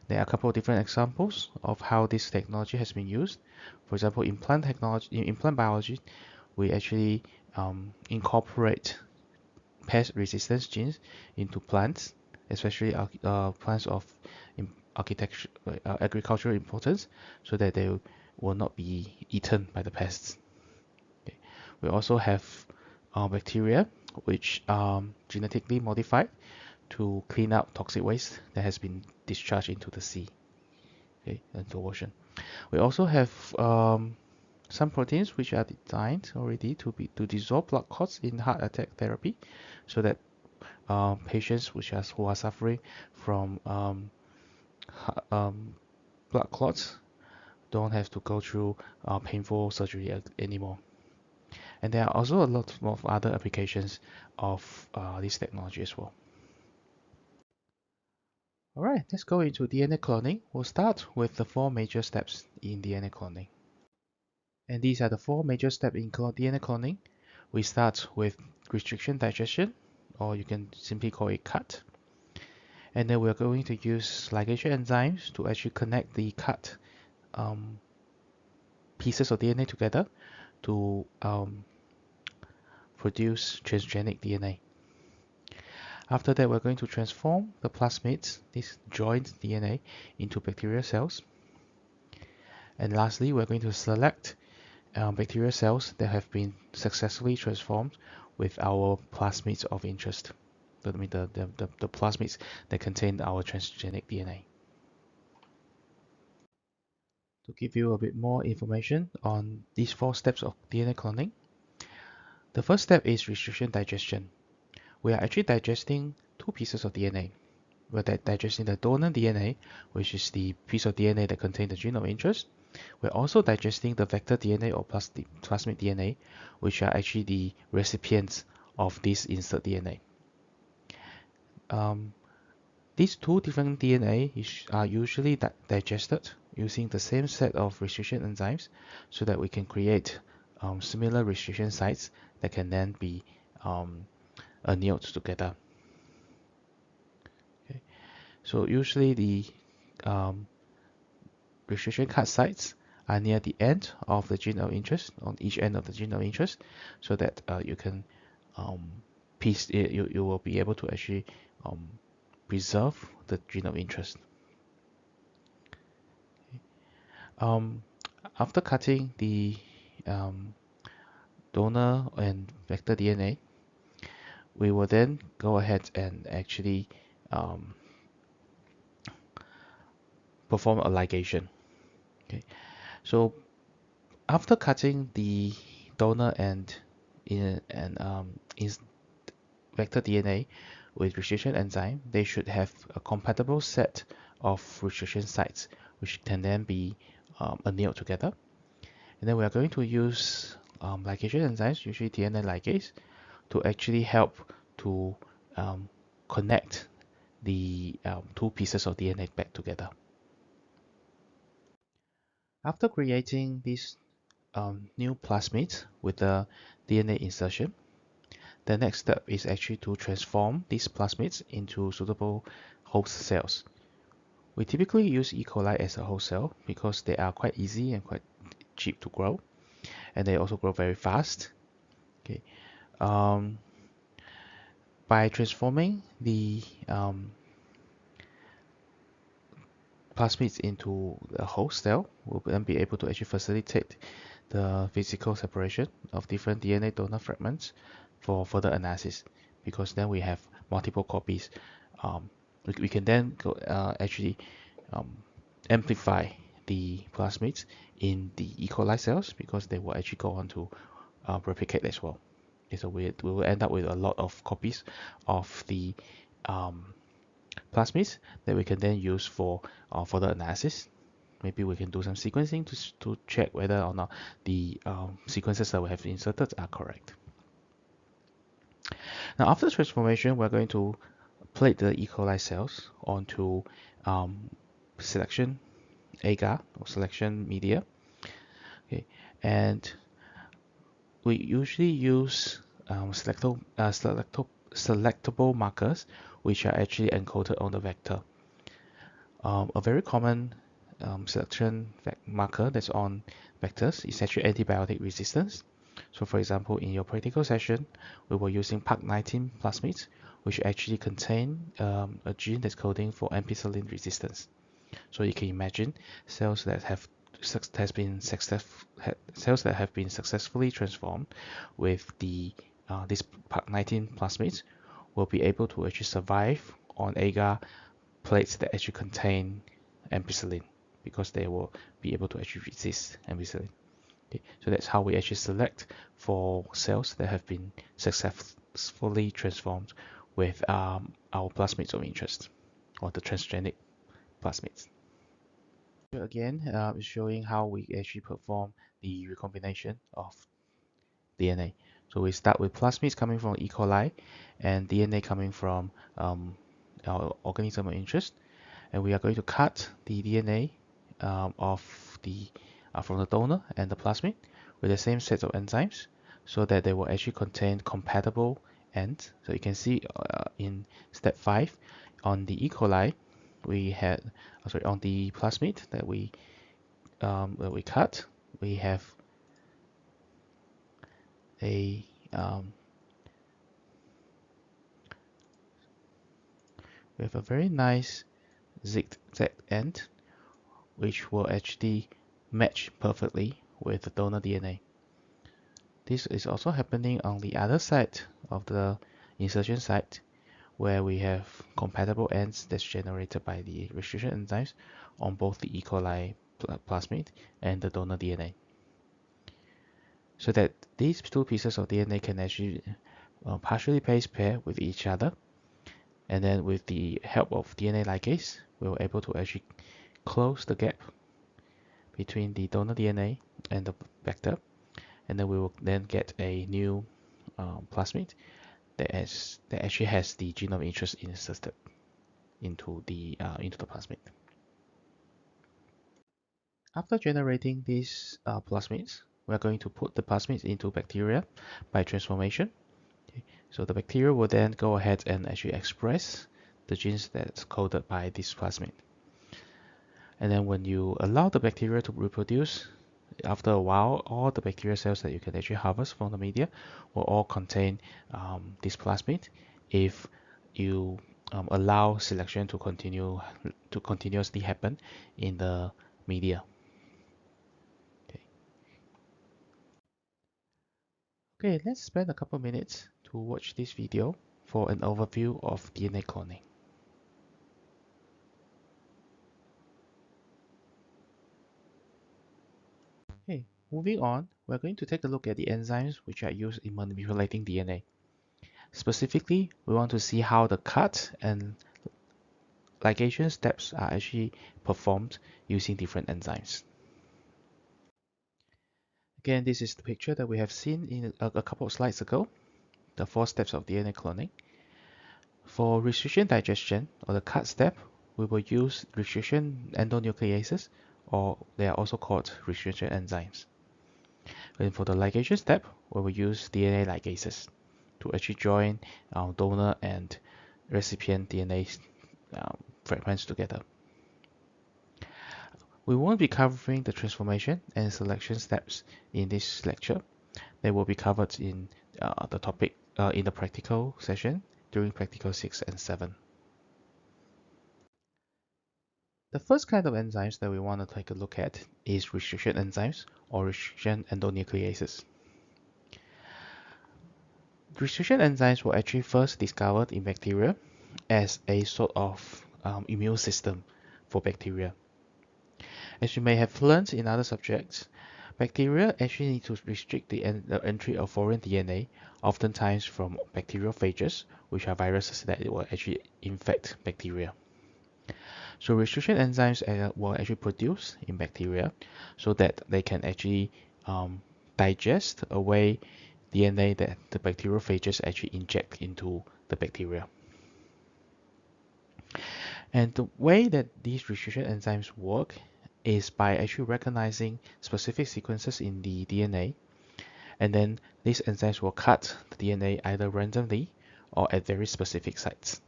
There are a couple of different examples of how this technology has been used. For example, in plant technology, in plant biology, we actually incorporate pest resistance genes into plants, especially plants of architecture, agricultural importance, so that they will not be eaten by the pests. Okay. We also have bacteria which are genetically modified to clean up toxic waste that has been discharged into the sea, okay, into the ocean. We also have some proteins which are designed already to dissolve blood clots in heart attack therapy, so that patients who are suffering from blood clots don't have to go through painful surgery anymore. And there are also a lot of other applications of this technology as well. Alright, let's go into DNA cloning. We'll start with the 4 major steps in DNA cloning. And these are the 4 major steps in DNA cloning. We start with restriction digestion, or you can simply call it cut. And then we're going to use ligation enzymes to actually connect the cut pieces of DNA together to produce transgenic DNA. After that, we're going to transform the plasmids, this joined DNA, into bacterial cells. And lastly, we're going to select bacterial cells that have been successfully transformed with our plasmids of interest. I mean the plasmids that contain our transgenic DNA. To give you a bit more information on these 4 steps of DNA cloning, the first step is restriction digestion. We are actually digesting 2 pieces of DNA. We're digesting the donor DNA, which is the piece of DNA that contains the gene of interest. We're also digesting the vector DNA or plasmid DNA, which are actually the recipients of this insert DNA. These 2 different DNA are usually digested using the same set of restriction enzymes, so that we can create similar restriction sites that can then be annealed together. Okay. So usually the restriction cut sites are near the end of the gene of interest, on each end of the gene of interest, so that you can you will be able to actually preserve the gene of interest. Okay. After cutting the donor and vector DNA, we will then go ahead and actually perform a ligation. Okay, so after cutting the donor and vector DNA with restriction enzyme, they should have a compatible set of restriction sites, which can then be annealed together. And then we are going to use ligation enzymes, usually DNA ligase, to actually help to connect the 2 pieces of DNA back together. After creating these new plasmids with the DNA insertion, the next step is actually to transform these plasmids into suitable host cells. We typically use E. coli as a host cell because they are quite easy and quite cheap to grow, and they also grow very fast. Okay. By transforming the plasmids into a host cell, we'll then be able to actually facilitate the physical separation of different DNA donor fragments for further analysis, because then we have multiple copies. We can then actually amplify the plasmids in the E. coli cells, because they will actually go on to replicate as well. Okay, so we will end up with a lot of copies of the plasmids that we can then use for further analysis. Maybe we can do some sequencing to check whether or not the sequences that we have inserted are correct. Now, after transformation, we're going to plate the E. coli cells onto selection agar or selection media. Okay, and we usually use selectable markers, which are actually encoded on the vector. A very common selection marker that's on vectors is actually antibiotic resistance. So for example, in your practical session, we were using PAC19 plasmids, which actually contain a gene that's coding for ampicillin resistance. So you can imagine cells that have been successfully transformed with this PAC19 plasmids will be able to actually survive on agar plates that actually contain ampicillin, because they will be able to actually resist ampicillin. Okay, so that's how we actually select for cells that have been successfully transformed with our plasmids of interest, or the transgenic plasmids. Here again, is showing how we actually perform the recombination of DNA. So we start with plasmids coming from E. coli and DNA coming from our organism of interest, and we are going to cut the DNA from the donor and the plasmid with the same set of enzymes, so that they will actually contain compatible ends. So you can see in step 5 on the E. coli, we had on the plasmid that we cut, we have a very nice zigzag end, which will actually match perfectly with the donor DNA. This is also happening on the other side of the insertion site, where we have compatible ends that's generated by the restriction enzymes on both the E. coli plasmid and the donor DNA. So that these two pieces of DNA can actually partially base pair with each other, and then with the help of DNA ligase, we were able to actually close the gap between the donor DNA and the vector, and then we will then get a new plasmid that actually has the gene of interest inserted into the plasmid. After generating these plasmids, we are going to put the plasmids into bacteria by transformation. Okay. So the bacteria will then go ahead and actually express the genes that's coded by this plasmid. And then when you allow the bacteria to reproduce, after a while, all the bacterial cells that you can actually harvest from the media will all contain this plasmid if you allow selection to continuously happen in the media. Okay, let's spend a couple minutes to watch this video for an overview of DNA cloning. Okay, moving on, we're going to take a look at the enzymes which are used in manipulating DNA. Specifically, we want to see how the cut and ligation steps are actually performed using different enzymes. Again, this is the picture that we have seen in a couple of slides ago, the 4 steps of DNA cloning. For restriction digestion, or the cut step, we will use restriction endonucleases, or they are also called restriction enzymes. And for the ligation step, we will use DNA ligases to actually join our donor and recipient DNA fragments together. We won't be covering the transformation and selection steps in this lecture. They will be covered in the topic in the practical session during practical 6 and 7. The first kind of enzymes that we want to take a look at is restriction enzymes, or restriction endonucleases. Restriction enzymes were actually first discovered in bacteria as a sort of immune system for bacteria. As you may have learned in other subjects, bacteria actually need to restrict the entry of foreign DNA, oftentimes from bacteriophages, which are viruses that will actually infect bacteria. So restriction enzymes were actually produced in bacteria so that they can actually digest away DNA that the bacteriophages actually inject into the bacteria. And the way that these restriction enzymes work is by actually recognizing specific sequences in the DNA And then these enzymes will cut the DNA either randomly or at very specific sites.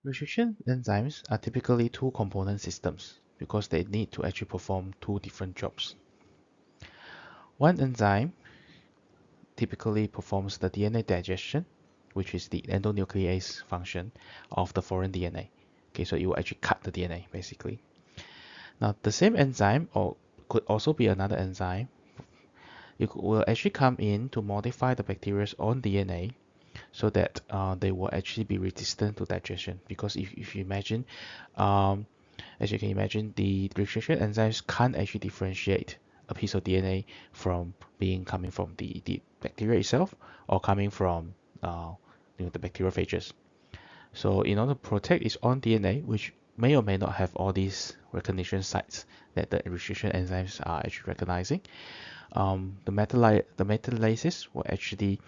Restriction enzymes are typically two-component systems because they need to actually perform two different jobs. One enzyme typically performs the DNA digestion, which is the endonuclease function of the foreign DNA. Okay, so it will actually cut the DNA basically. Now, the same enzyme, or could also be another enzyme, it will actually come in to modify the bacteria's own DNA so that they will actually be resistant to digestion. Because if you imagine, as you can imagine, the restriction enzymes can't actually differentiate a piece of DNA from being coming from the bacteria itself or coming from the bacteriophages. So in order to protect its own DNA, which may or may not have all these recognition sites that the restriction enzymes are actually recognizing, the metallases will actually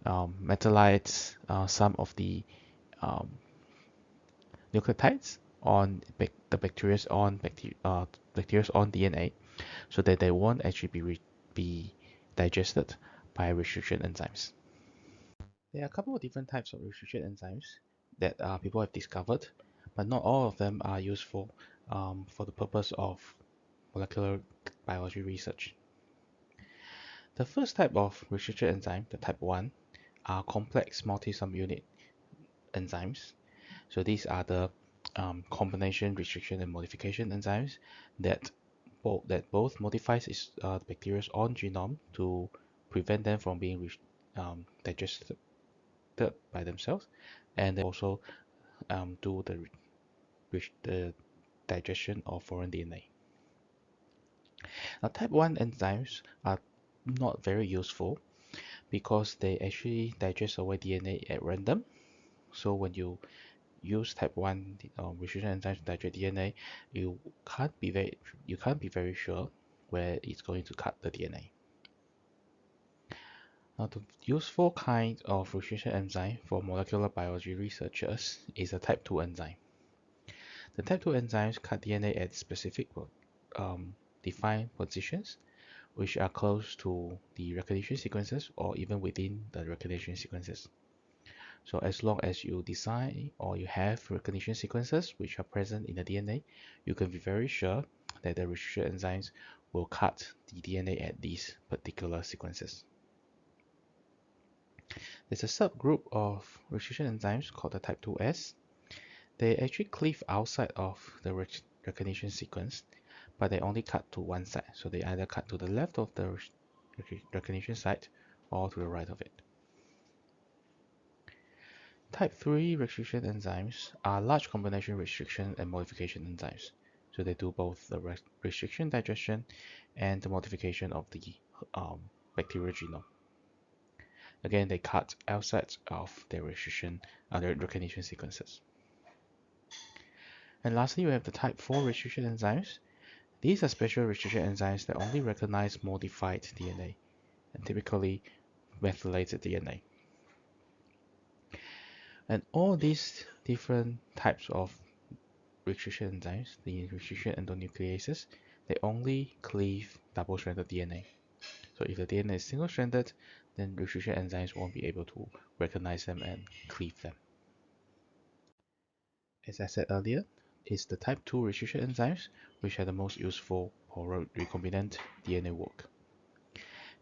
metallize some of the um, nucleotides on the bacteria's own DNA, so that they won't actually be digested by restriction enzymes. There are a couple of different types of restriction enzymes that people have discovered, but not all of them are useful for the purpose of molecular biology research. The first type of restriction enzyme, the type 1, are complex multi-subunit enzymes. So these are the combination restriction and modification enzymes that both modifies the bacteria's own genome to prevent them from being digested by themselves, and they also do the digestion of foreign DNA. Now, type 1 enzymes are not very useful because they actually digest away DNA at random. So when you use type 1 restriction enzymes to digest DNA, you can't be very sure where it's going to cut the DNA. Now, the useful kind of restriction enzyme for molecular biology researchers is a type 2 enzyme. The type 2 enzymes cut DNA at specific defined positions, which are close to the recognition sequences or even within the recognition sequences. So as long as you design or you have recognition sequences which are present in the DNA, you can be very sure that the restriction enzymes will cut the DNA at these particular sequences. There's a subgroup of restriction enzymes called the type 2S. They actually cleave outside of the recognition sequence, but they only cut to one side. So they either cut to the left of the recognition site or to the right of it. Type 3 restriction enzymes are large combination restriction and modification enzymes. So they do both the restriction digestion and the modification of the bacterial genome. Again, they cut outside of their their recognition sequences. And lastly, we have the type 4 restriction enzymes. These are special restriction enzymes that only recognize modified DNA and typically methylated DNA. And all these different types of restriction enzymes, the restriction endonucleases, they only cleave double-stranded DNA. So if the DNA is single-stranded, then restriction enzymes won't be able to recognize them and cleave them. As I said earlier, it's the type 2 restriction enzymes which are the most useful for recombinant DNA work.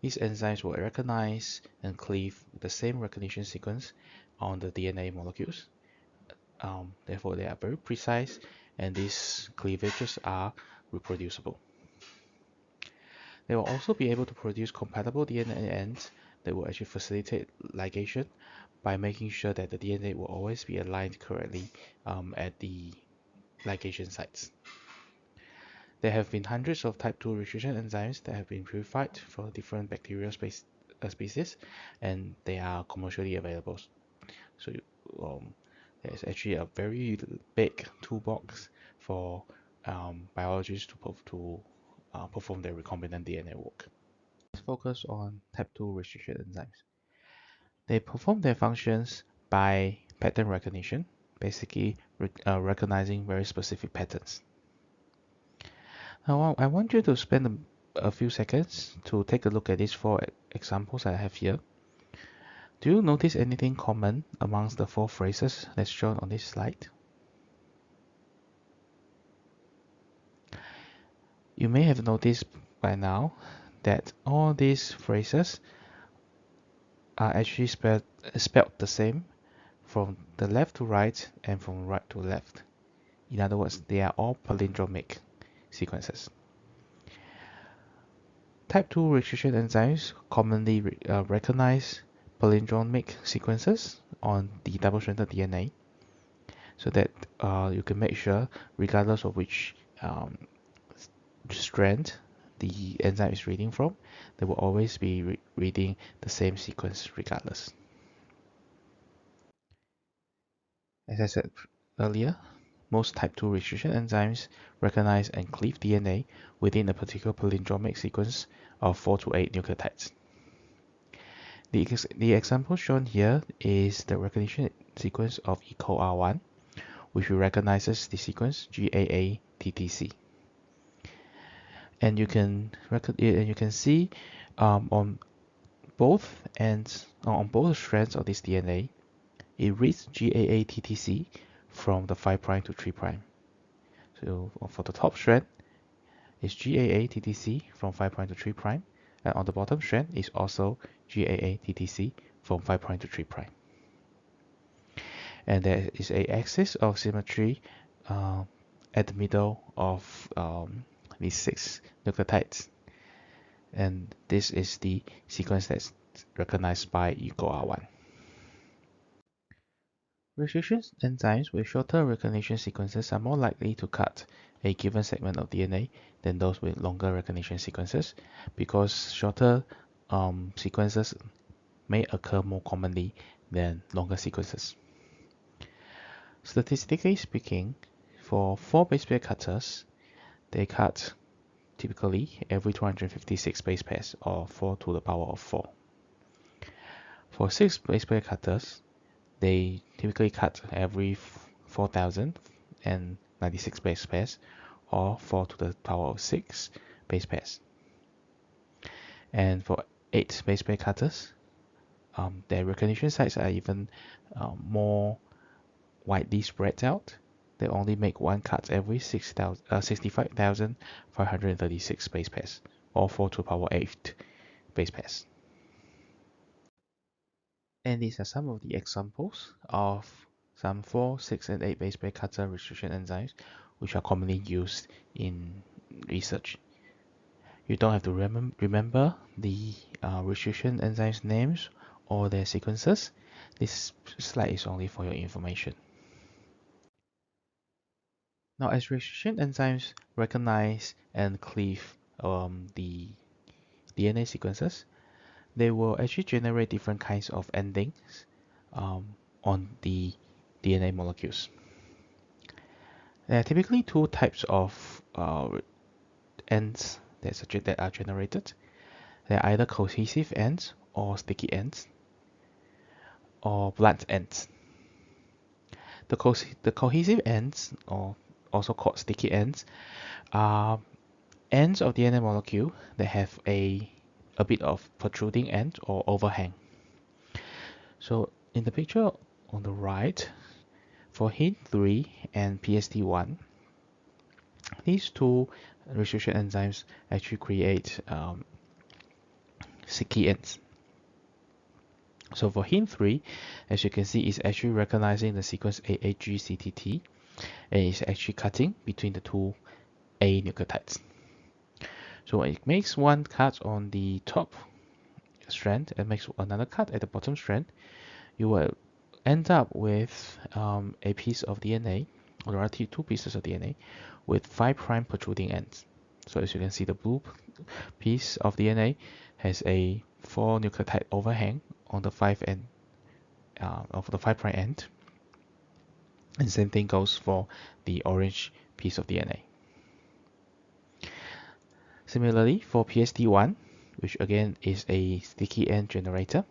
These enzymes will recognize and cleave the same recognition sequence on the DNA molecules. Therefore, they are very precise, and these cleavages are reproducible. They will also be able to produce compatible DNA ends that will actually facilitate ligation by making sure that the DNA will always be aligned correctly at the ligation sites. There have been hundreds of type 2 restriction enzymes that have been purified for different bacterial species, and they are commercially available. So there's actually a very big toolbox for biologists to perform their recombinant DNA work. Let's focus on type 2 restriction enzymes. They perform their functions by pattern recognition, basically recognizing very specific patterns. Now, I want you to spend a few seconds to take a look at these 4 examples I have here. Do you notice anything common amongst the 4 phrases that's shown on this slide? You may have noticed by now that all these phrases are actually spelled the same from the left to right and from right to left. In other words, they are all palindromic sequences. Type 2 restriction enzymes commonly recognize palindromic sequences on the double-stranded DNA, so that you can make sure, regardless of which strand the enzyme is reading from, they will always be reading the same sequence regardless. As I said earlier, most type 2 restriction enzymes recognize and cleave DNA within a particular palindromic sequence of 4 to 8 nucleotides. The example shown here is the recognition sequence of EcoR1, which recognizes the sequence GAA-TTC. And you can see on both ends, on both strands of this DNA, it reads GAA-TTC from the 5' to 3'. So for the top strand, it's GAA-TTC from 5' to 3', and on the bottom strand is also GAA-TTC from 5' to 3'. And there is a axis of symmetry at the middle of these 6 nucleotides, and this is the sequence that's recognized by EcoR1. Restriction enzymes with shorter recognition sequences are more likely to cut a given segment of DNA than those with longer recognition sequences, because shorter sequences may occur more commonly than longer sequences. Statistically speaking, for 4 base pair cutters, they cut typically every 256 base pairs, or 4 to the power of 4. For 6 base pair cutters, they typically cut every 4096 base pairs, or 4 to the power of 6 base pairs. And for 8 base pair cutters, their recognition sites are even more widely spread out. They only make one cut every 65,536 base pairs, or 4 to the power 8 base pairs. And these are some of the examples of some 4, 6, and 8 base pair cutter restriction enzymes which are commonly used in research. You don't have to remember the restriction enzymes names or their sequences. This slide is only for your information. Now, as restriction enzymes recognize and cleave the DNA sequences, they will actually generate different kinds of endings on the DNA molecules. There are typically 2 types of ends that are generated. They are either cohesive ends or sticky ends, or blunt ends. The cohesive ends, or also called sticky ends, are ends of DNA molecule that have a bit of protruding end or overhang. So in the picture on the right, for HIN3 and PST1, these 2 restriction enzymes actually create sticky ends. So for HIN3, as you can see, it's actually recognizing the sequence AAGCTT, and it's actually cutting between the 2 A nucleotides. So when it makes one cut on the top strand and makes another cut at the bottom strand, you will end up with a piece of DNA, or rather 2 pieces of DNA, with 5' protruding ends. So as you can see, the blue piece of DNA has a 4 nucleotide overhang on the 5' end, and same thing goes for the orange piece of DNA. Similarly, for PST1, which again is a sticky end generator,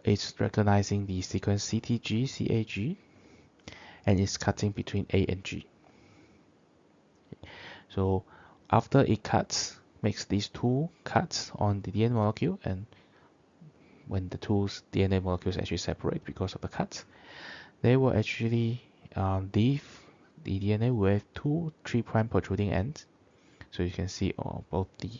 it's recognizing the sequence CTG-CAG, and it's cutting between A and G. So after it cuts makes these two cuts on the DNA molecule, and when the two DNA molecules actually separate because of the cuts, they will actually leave the DNA with two 3' protruding ends. So you can see both the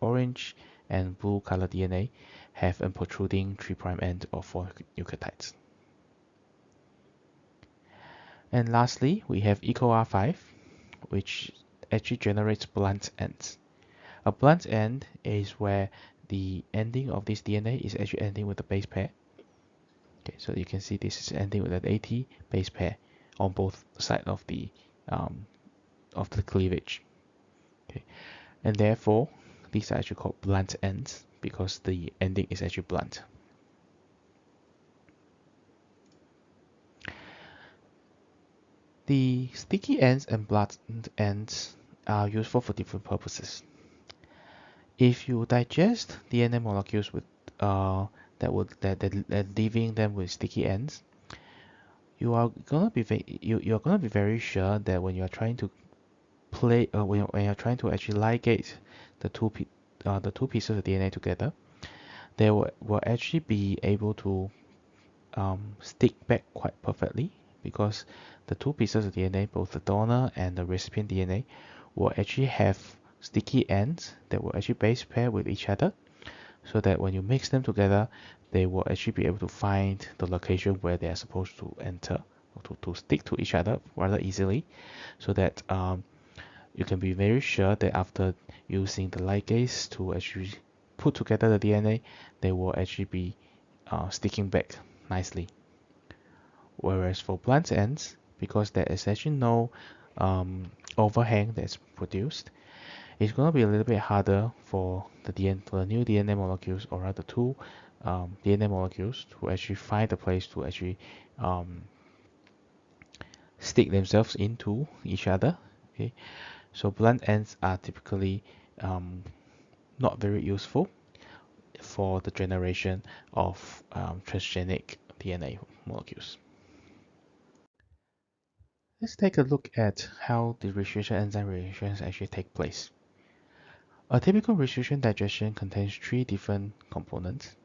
orange and blue color DNA have a protruding 3' end of 4 nucleotides. And lastly, we have EcoR5, which actually generates blunt ends. A blunt end is where the ending of this DNA is actually ending with a base pair. Okay, so you can see this is ending with an AT base pair on both sides of the cleavage. Okay, and therefore these are actually called blunt ends because the ending is actually blunt. The sticky ends and blunt ends are useful for different purposes. If you digest DNA molecules with leaving them with sticky ends, you're gonna be very sure that when you're trying to when you're trying to actually ligate the two pieces of DNA together, they will actually be able to stick back quite perfectly, because the two pieces of DNA, both the donor and the recipient DNA, will actually have sticky ends that will actually base pair with each other, so that when you mix them together, they will actually be able to find the location where they are supposed to enter, or to stick to each other rather easily, so that you can be very sure that after using the ligase to actually put together the DNA, they will actually be sticking back nicely. Whereas for blunt ends, because there is actually no overhang that's produced, it's going to be a little bit harder for the new DNA molecules, or rather two DNA molecules, to actually find a place to actually stick themselves into each other. Okay, so blunt ends are typically not very useful for the generation of transgenic DNA molecules. Let's take a look at how the restriction enzyme reactions actually take place. A typical restriction digestion contains three different components.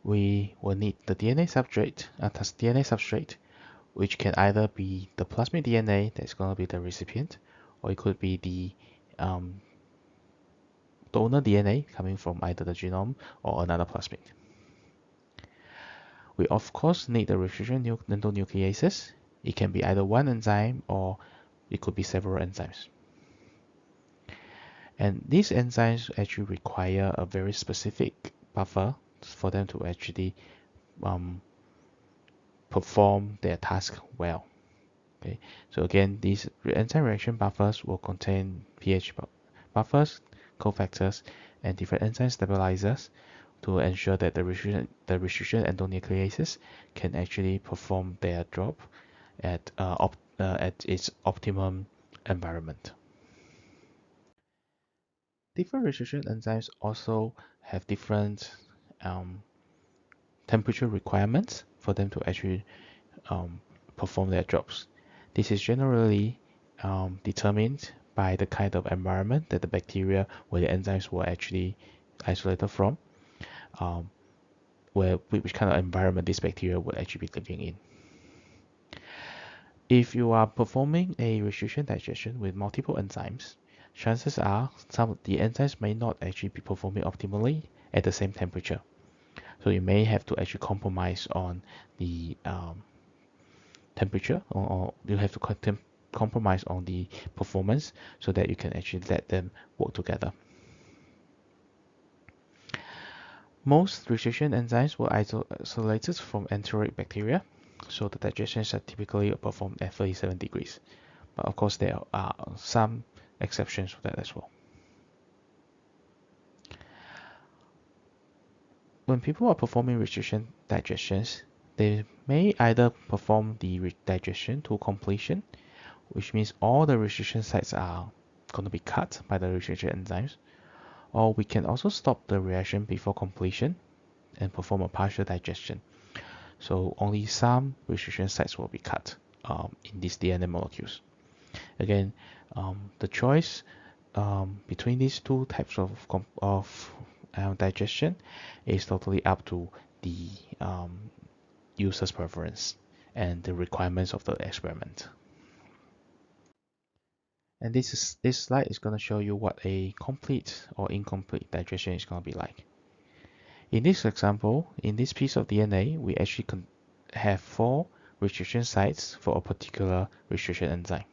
We will need the DNA substrate, which can either be the plasmid DNA that's going to be the recipient, or it could be the donor DNA coming from either the genome or another plasmid. We of course need the restriction endonucleases. It can be either one enzyme, or it could be several enzymes. And these enzymes actually require a very specific buffer for them to actually perform their task well. Okay, so again, these enzyme reaction buffers will contain pH buffers, cofactors, and different enzyme stabilizers to ensure that the restriction endonucleases can actually perform their job at its optimum environment. Different restriction enzymes also have different temperature requirements for them to actually perform their jobs. This is generally determined by the kind of environment that the bacteria where the enzymes were actually isolated from, which kind of environment this bacteria would actually be living in. If you are performing a restriction digestion with multiple enzymes, chances are some of the enzymes may not actually be performing optimally at the same temperature. So you may have to actually compromise on the temperature, or you have to compromise on the performance so that you can actually let them work together. Most restriction enzymes were isolated from enteric bacteria, so the digestions are typically performed at 37 degrees. But of course, there are some exceptions to that as well. When people are performing restriction digestions, they may either perform the digestion to completion, which means all the restriction sites are going to be cut by the restriction enzymes, or we can also stop the reaction before completion and perform a partial digestion. So only some restriction sites will be cut in these DNA molecules. Again, the choice between these two types of digestion is totally up to the user's preference and the requirements of the experiment. And this slide is going to show you what a complete or incomplete digestion is going to be like. In this example, in this piece of DNA, we actually have 4 restriction sites for a particular restriction enzyme.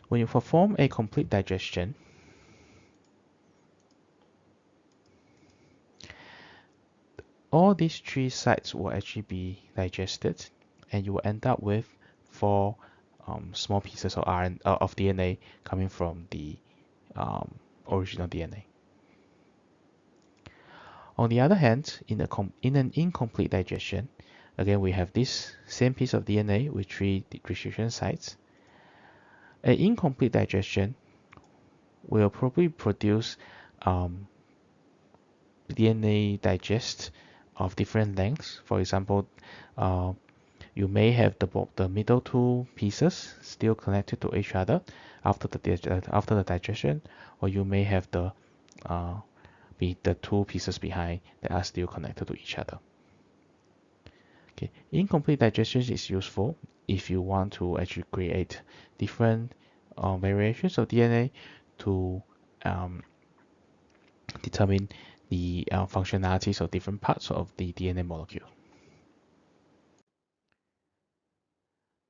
When you perform a complete digestion, all these 3 sites will actually be digested, and you will end up with 4 small pieces of DNA coming from the original DNA. On the other hand, in an incomplete digestion, again we have this same piece of DNA with 3 restriction sites. An incomplete digestion will probably produce DNA digest of different lengths. For example, you may have the middle 2 pieces still connected to each other after the digestion, or you may have the 2 pieces behind that are still connected to each other. Okay, incomplete digestion is useful if you want to actually create different variations of DNA to determine the functionalities of different parts of the DNA molecule.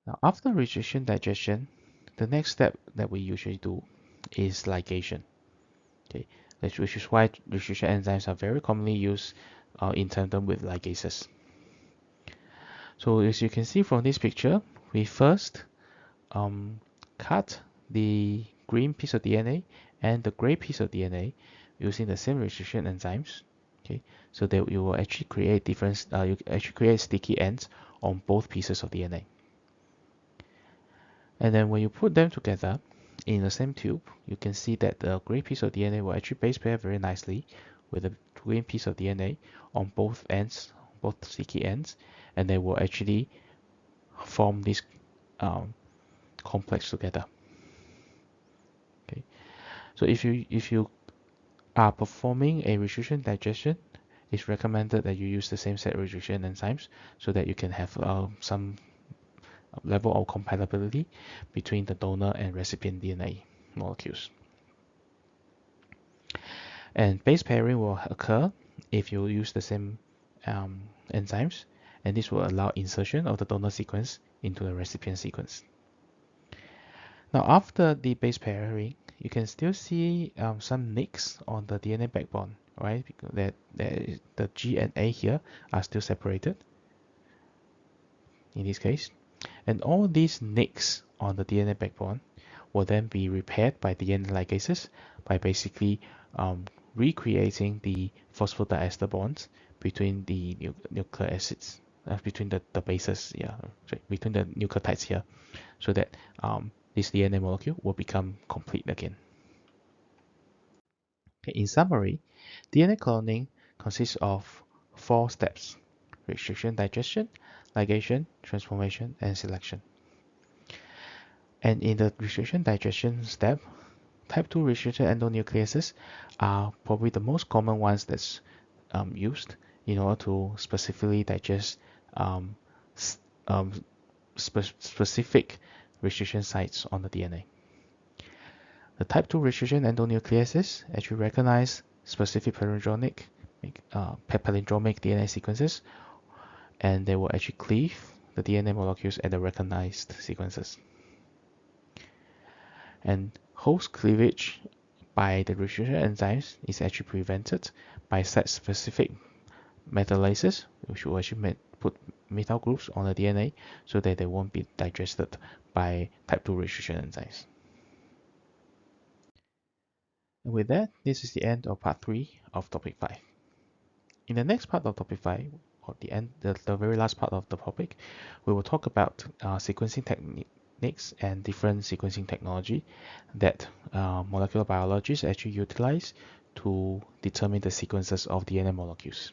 Now, after restriction digestion, the next step that we usually do is ligation. Okay, which is why restriction enzymes are very commonly used in tandem with ligases. So as you can see from this picture, we first cut the green piece of DNA and the gray piece of DNA using the same restriction enzymes. Okay, so that you will actually create you actually create sticky ends on both pieces of DNA. And then when you put them together in the same tube, you can see that the gray piece of DNA will actually base pair very nicely with the green piece of DNA on both ends, both sticky ends, and they will actually form this complex together. Okay, so if you are performing a restriction digestion, it's recommended that you use the same set restriction enzymes so that you can have some level of compatibility between the donor and recipient DNA molecules. And base pairing will occur if you use the same enzymes, and this will allow insertion of the donor sequence into the recipient sequence. Now, after the base pairing, you can still see some nicks on the DNA backbone, right? Because the G and A here are still separated in this case. And all these nicks on the DNA backbone will then be repaired by DNA ligases by basically recreating the phosphodiester bonds between the nucleic acids, between the bases, between the nucleotides here, so that this DNA molecule will become complete again. Okay, in summary, DNA cloning consists of 4 steps: restriction digestion, ligation, transformation, and selection. And in the restriction digestion step, type 2 restricted endonucleases are probably the most common ones that's used in order to specifically digest specific restriction sites on the DNA. The type 2 restriction endonucleases actually recognize specific palindromic DNA sequences, and they will actually cleave the DNA molecules at the recognized sequences. And host cleavage by the restriction enzymes is actually prevented by site-specific metallases, which will actually put methyl groups on the DNA so that they won't be digested by type 2 restriction enzymes. And with that, this is the end of part 3 of topic 5. In the next part of topic 5, or the very last part of the topic, we will talk about sequencing techniques and different sequencing technology that molecular biologists actually utilize to determine the sequences of DNA molecules.